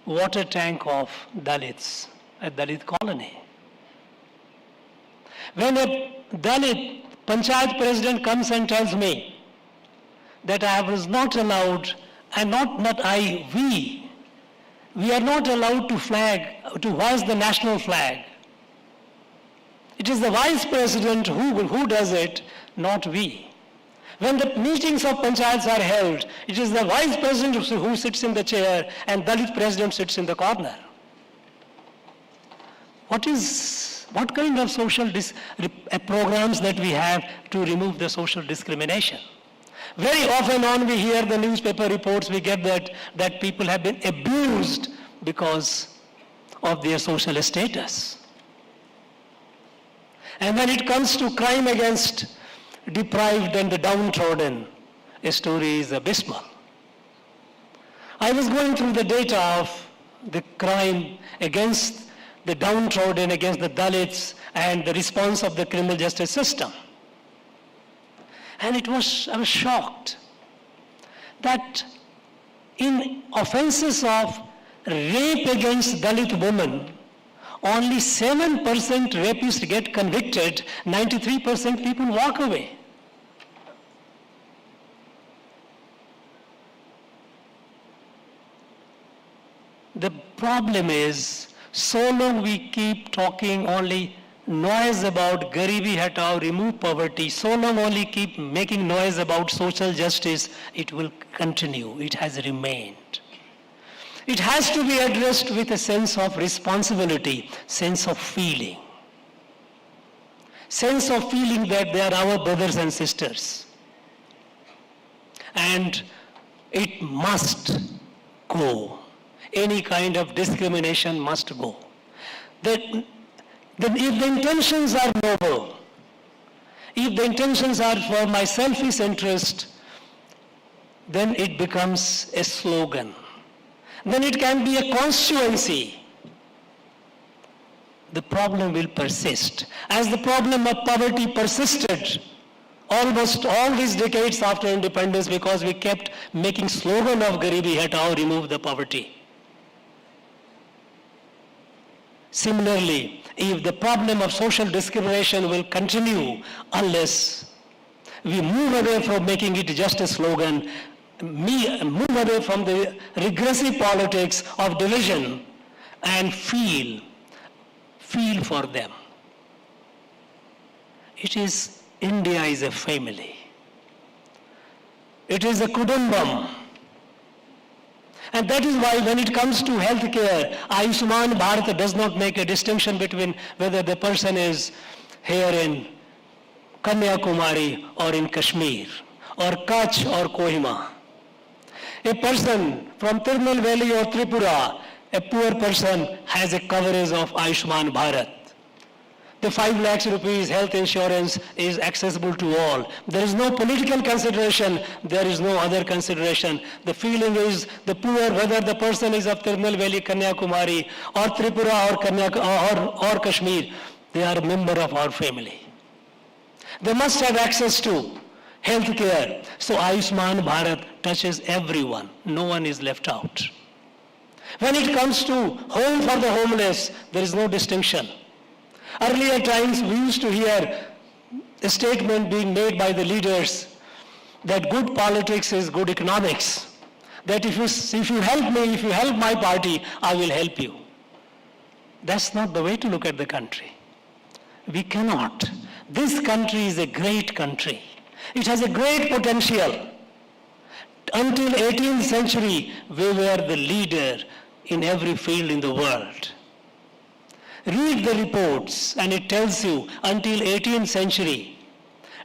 water tank of Dalits, a Dalit colony. When a Dalit Panchayat president comes and tells me that I was not allowed, and we are not allowed to hoist the national flag. It is the vice president who does it, not we. When the meetings of panchayats are held, it is the vice president who sits in the chair and Dalit president sits in the corner. What kind of social programs that we have to remove the social discrimination? Very often on we hear the newspaper reports, we get that people have been abused because of their social status. And when it comes to crime against deprived and the downtrodden, a story is abysmal. I was going through the data of the crime against the downtrodden, against the Dalits, and the response of the criminal justice system. And I was shocked that in offenses of rape against Dalit women, only 7% rapists get convicted, 93% people walk away. The problem is, so long we keep talking only noise about Garibi Hatao, remove poverty, so long only keep making noise about social justice, it will continue, it has remained. It has to be addressed with a sense of responsibility, sense of feeling. Sense of feeling that they are our brothers and sisters. And it must go. Any kind of discrimination must go. Then if the intentions are noble, if the intentions are for my selfish interest, then it becomes a slogan. Then it can be a constituency. The problem will persist. As the problem of poverty persisted almost all these decades after independence because we kept making slogan of Garibi Hatao, remove the poverty. Similarly, if the problem of social discrimination will continue unless we move away from making it just a slogan, move away from the regressive politics of division and feel for them. India is a family. It is a kudumbam. And that is why when it comes to healthcare, Ayushman Bharat does not make a distinction between whether the person is here in Kanyakumari or in Kashmir, or Kutch or Kohima. A person from Tirunel Valley or Tripura, a poor person, has a coverage of Ayushman Bharat. The 5 lakhs rupees health insurance is accessible to all. There is no political consideration, there is no other consideration. The feeling is the poor, whether the person is of Tirunel Valley, Kanyakumari, or Tripura or Kashmir, they are a member of our family. They must have access to health care. So Ayushman Bharat touches everyone. No one is left out. When it comes to home for the homeless, there is no distinction. Earlier times we used to hear a statement being made by the leaders that good politics is good economics. That if you help me, if you help my party, I will help you. That's not the way to look at the country. We cannot. This country is a great country. It has a great potential. Until 18th century, we were the leader in every field in the world. Read the reports and it tells you until 18th century,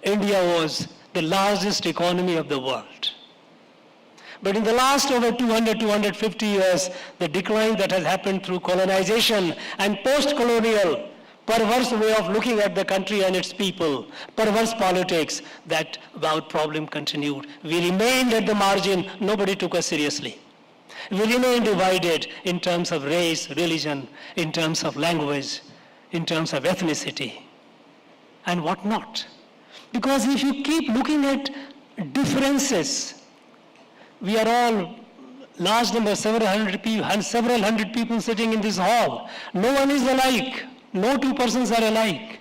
India was the largest economy of the world. But in the last over 250 years, the decline that has happened through colonization and post-colonial perverse way of looking at the country and its people, perverse politics, that our problem continued. We remained at the margin, nobody took us seriously. We remain divided in terms of race, religion, in terms of language, in terms of ethnicity, and what not. Because if you keep looking at differences, we are all large number, several hundred people sitting in this hall. No one is alike. No two persons are alike.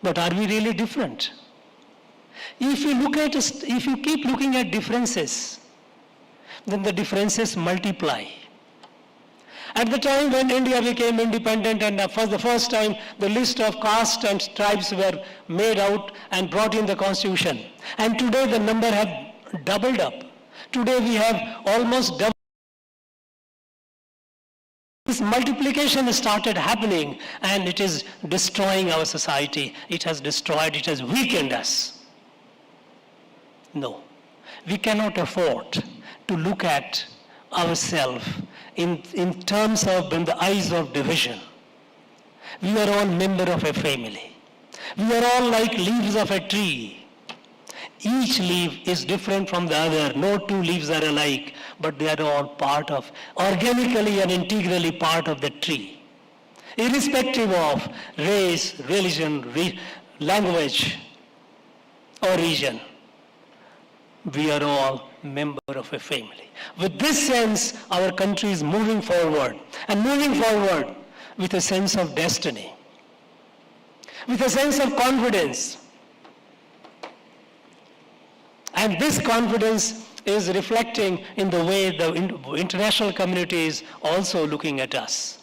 But are we really different? If you keep looking at differences, then the differences multiply. At the time when India became independent and for the first time the list of castes and tribes were made out and brought in the constitution. And today the number have doubled up. Today we have almost double. This multiplication started happening and it is destroying our society. It has weakened us. No, we cannot afford to look at ourselves in terms of in the eyes of division. We are all members of a family. We are all like leaves of a tree. Each leaf is different from the other. No two leaves are alike, but they are all organically and integrally part of the tree. Irrespective of race, religion, language, or region, we are all members of a family. With this sense, our country is moving forward, and moving forward with a sense of destiny, with a sense of confidence. And this confidence is reflecting in the way the international community is also looking at us.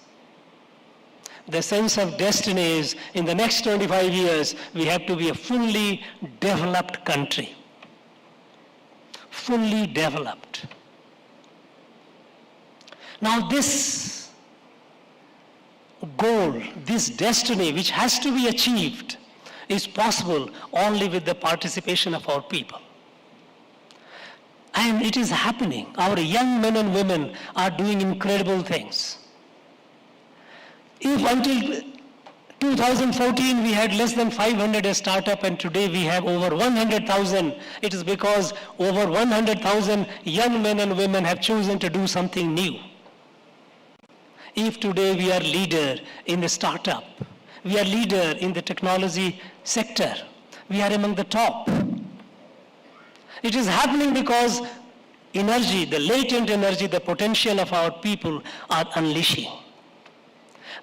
The sense of destiny is, in the next 25 years, we have to be a fully developed country. Fully developed. Now this goal, this destiny which has to be achieved, is possible only with the participation of our people. And it is happening. Our young men and women are doing incredible things. If until 2014 we had less than 500 startup and today we have over 100,000, it is because over 100,000 young men and women have chosen to do something new. If today we are leader in the startup, we are leader in the technology sector, we are among the top. It is happening because energy, the latent energy, the potential of our people are unleashing.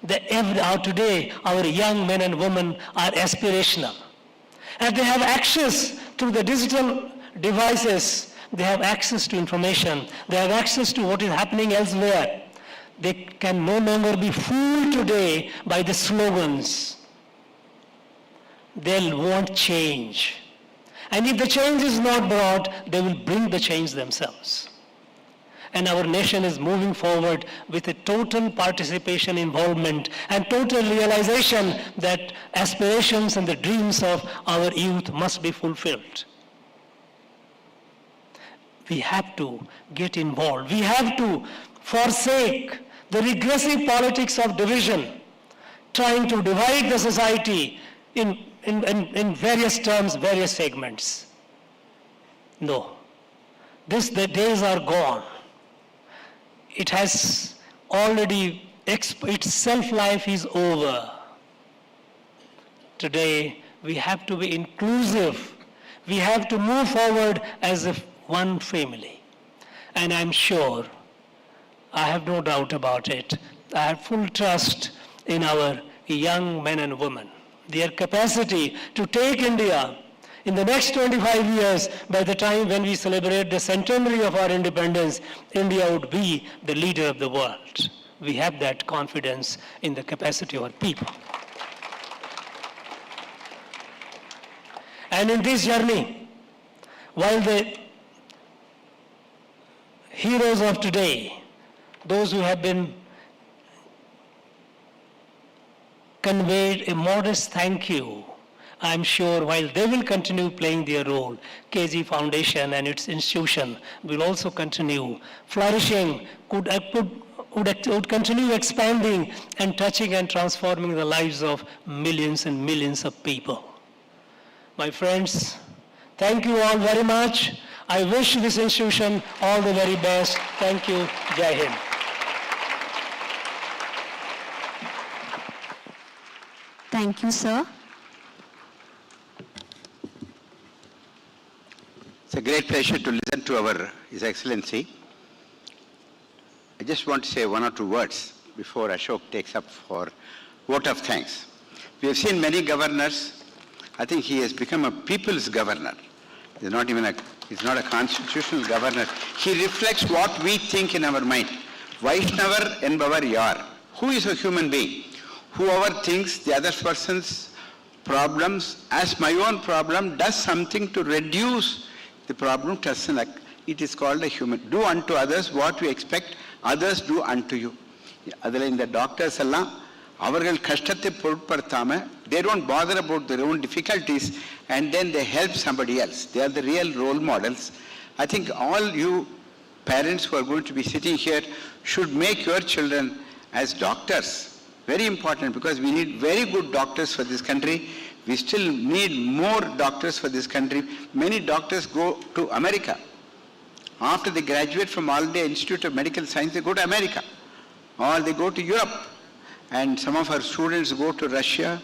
Today, our young men and women are aspirational. And they have access to the digital devices, they have access to information, they have access to what is happening elsewhere. They can no longer be fooled today by the slogans. They'll want change. And if the change is not brought, they will bring the change themselves. and our nation is moving forward with a total participation, involvement, and total realization that aspirations and the dreams of our youth must be fulfilled. We have to get involved. We have to forsake the regressive politics of division, trying to divide the society in various terms, various segments. No. The days are gone. It has already, its self-life is over. Today, we have to be inclusive. We have to move forward as if one family. And I'm sure, I have no doubt about it, I have full trust in our young men and women. Their capacity to take India in the next 25 years, by the time when we celebrate the centenary of our independence, India would be the leader of the world. We have that confidence in the capacity of our people. And in this journey, while the heroes of today, those who have been conveyed a modest thank you, I'm sure while they will continue playing their role, KG Foundation and its institution will also continue flourishing, would continue expanding and touching and transforming the lives of millions and millions of people. My friends, thank you all very much. I wish this institution all the very best. Thank you. Jai Hind. Thank you, sir. It's a great pleasure to listen to His Excellency. I just want to say one or two words before Ashok takes up for vote of thanks. We have seen many governors. I think he has become a people's governor. He's not a constitutional governor. He reflects what we think in our mind. Vaishnavar enbavar yar. Who is a human being? Whoever thinks the other person's problems as my own problem does something to reduce the problem to us. It is called a human. Do unto others what you expect others do unto you. Adala in the doctors alla avargal kashtathai porutpaduthama, they don't bother about their own difficulties and then they help somebody else. They are the real role models. I think all you parents who are going to be sitting here should make your children as doctors. Very important, because we need very good doctors for this country. We still need more doctors for this country. Many doctors go to America. After they graduate from All India Institute of Medical Science, they go to America. Or they go to Europe. And some of our students go to Russia,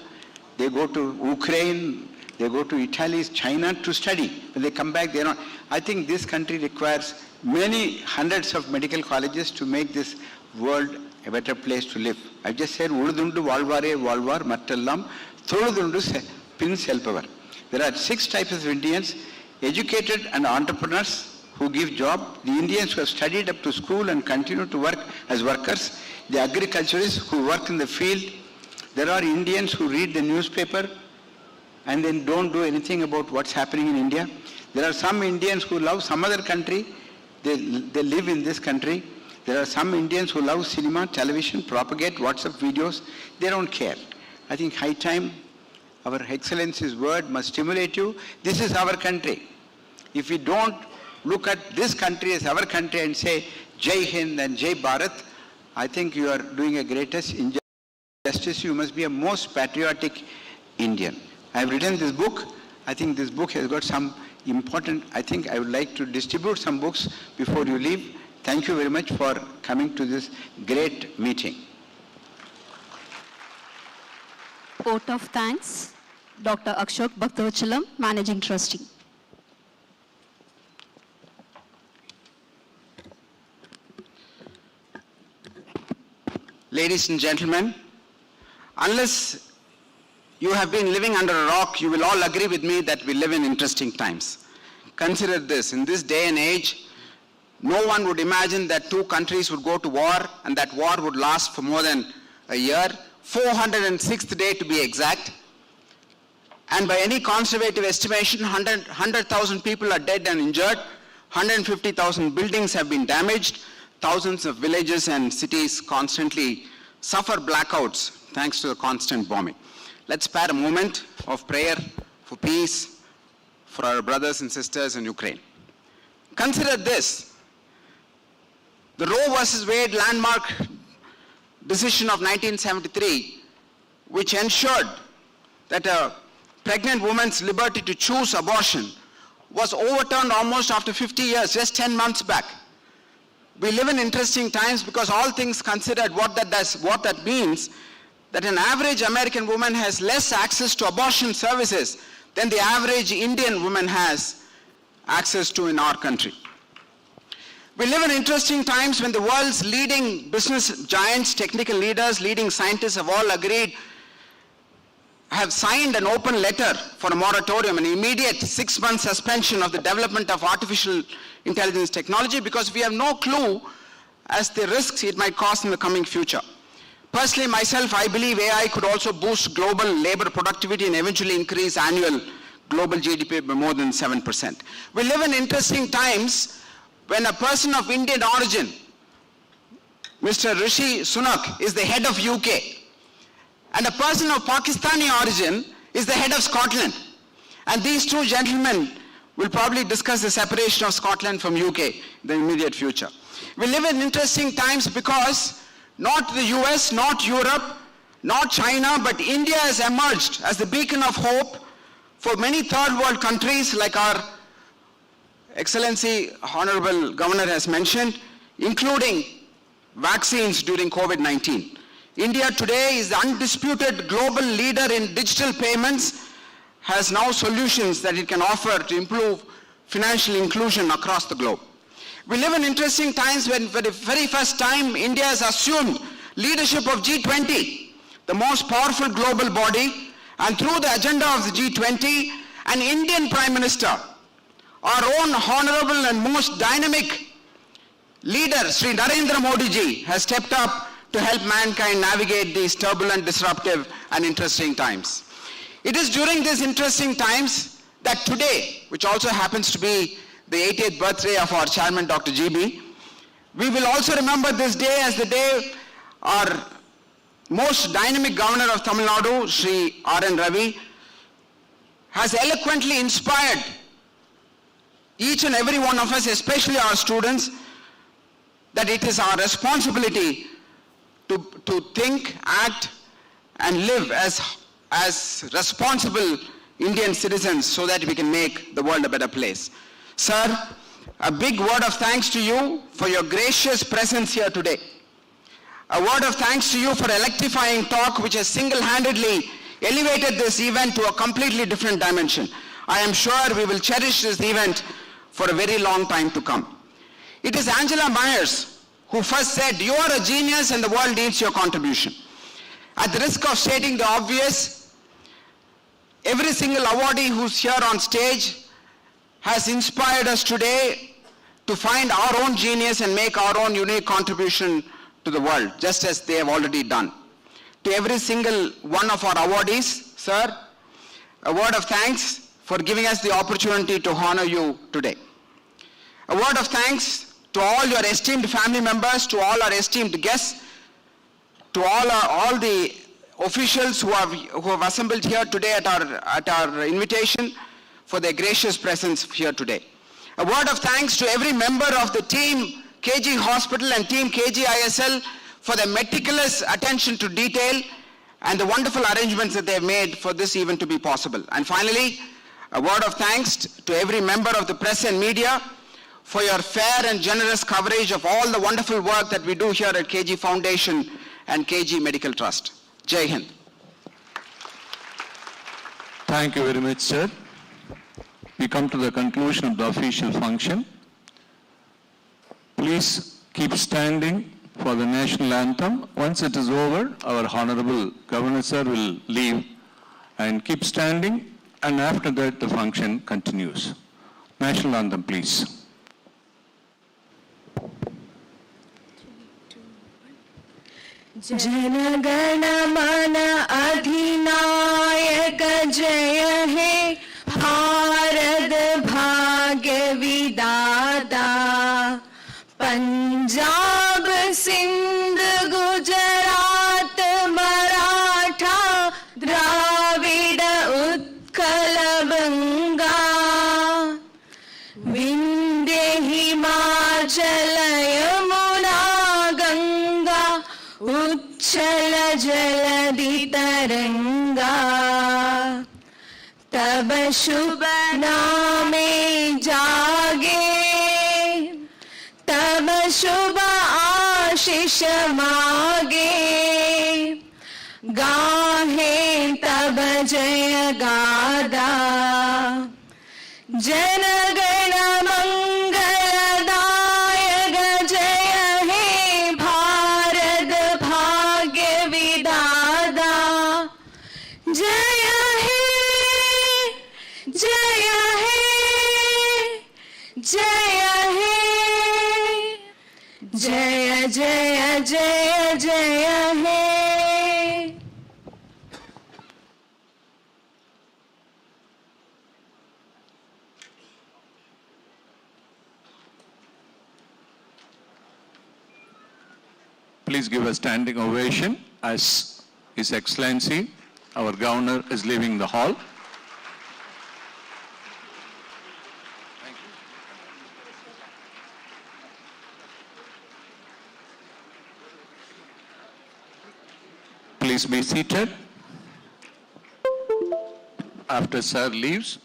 they go to Ukraine, they go to Italy, China to study. When they come back, they are not. I think this country requires many hundreds of medical colleges to make this world a better place to live. I just said, Uludundu Valvare Valvar Mattallam, Thuludundu Pin Selpavar. There are 6 types of Indians: educated and entrepreneurs who give job, the Indians who have studied up to school and continue to work as workers, the agriculturists who work in the field. There are Indians who read the newspaper and then don't do anything about what's happening in India. There are some Indians who love some other country, they live in this country. There are some Indians who love cinema, television, propagate WhatsApp videos. They don't care. I think high time our Excellency's word must stimulate you. This is our country. If we don't look at this country as our country and say Jai Hind and Jai Bharat, I think you are doing a greatest injustice. You must be a most patriotic Indian. I have written this book. I think this book has got some important, I think I would like to distribute some books before you leave. Thank you very much for coming to this great meeting. Vote of thanks, Dr. Ashok Bhaktavachalam, Managing Trustee. Ladies and gentlemen, unless you have been living under a rock, you will all agree with me that we live in interesting times. Consider this, in this day and age, no one would imagine that 2 countries would go to war and that war would last for more than a year, 406th day to be exact. And by any conservative estimation, 100,000 people are dead and injured, 150,000 buildings have been damaged, thousands of villages and cities constantly suffer blackouts thanks to the constant bombing. Let's spare a moment of prayer for peace for our brothers and sisters in Ukraine. Consider this. The Roe versus Wade landmark decision of 1973, which ensured that a pregnant woman's liberty to choose abortion, was overturned almost after 50 years, just 10 months back. We live in interesting times because all things considered, what that means, that an average American woman has less access to abortion services than the average Indian woman has access to in our country. We live in interesting times when the world's leading business giants, technical leaders, leading scientists have all agreed, have signed an open letter for a moratorium, an immediate 6-month suspension of the development of artificial intelligence technology because we have no clue as the risks it might cause in the coming future. Personally, myself, I believe AI could also boost global labor productivity and eventually increase annual global GDP by more than 7%. We live in interesting times when a person of Indian origin, Mr. Rishi Sunak, is the head of UK, and a person of Pakistani origin is the head of Scotland. And these two gentlemen will probably discuss the separation of Scotland from UK in the immediate future. We live in interesting times because not the US, not Europe, not China, but India has emerged as the beacon of hope for many third world countries, like our Excellency Honorable Governor has mentioned, including vaccines during COVID-19. India today is the undisputed global leader in digital payments, has now solutions that it can offer to improve financial inclusion across the globe. We live in interesting times when for the very first time India has assumed leadership of G20, the most powerful global body, and through the agenda of the G20, an Indian Prime Minister, our own honorable and most dynamic leader, Sri Narendra Modi ji, has stepped up to help mankind navigate these turbulent, disruptive, and interesting times. It is during these interesting times that today, which also happens to be the 80th birthday of our chairman, Dr. GB, we will also remember this day as the day our most dynamic governor of Tamil Nadu, Sri R.N. Ravi, has eloquently inspired each and every one of us, especially our students, that it is our responsibility to think, act, and live as responsible Indian citizens so that we can make the world a better place. Sir, a big word of thanks to you for your gracious presence here today. A word of thanks to you for electrifying talk which has single-handedly elevated this event to a completely different dimension. I am sure we will cherish this event for a very long time to come. It is Angela Myers who first said, "You are a genius and the world needs your contribution." At the risk of stating the obvious, every single awardee who's here on stage has inspired us today to find our own genius and make our own unique contribution to the world, just as they have already done. To every single one of our awardees, sir, a word of thanks for giving us the opportunity to honor you today. A word of thanks to all your esteemed family members, to all our esteemed guests, to all the officials who have assembled here today at our invitation for their gracious presence here today. A word of thanks to every member of the team KG Hospital and team KG ISL for their meticulous attention to detail and the wonderful arrangements that they have made for this event to be possible. And finally, a word of thanks to every member of the press and media for your fair and generous coverage of all the wonderful work that we do here at KG Foundation and KG Medical Trust. Jai Hind. Thank you very much, sir. We come to the conclusion of the official function. Please keep standing for the national anthem. Once it is over, our Honorable Governor, sir, will leave and keep standing, and after that the function continues. National anthem, please. जनगण मन अधिनायक जय हे भारत भाग्य विधाता पंजाब उच्छल जलधि तरंगा तब शुभ नामे जागे तब शुभ आशीष मागे गाहे तब जय गादा जनगण मंगलदायक जय हे भारत भाग्य विधाता जय हे जय हे जय हे जय जय जय जय हे Please give a standing ovation as His Excellency, our Governor, is leaving the hall. Please be seated. After Sir leaves,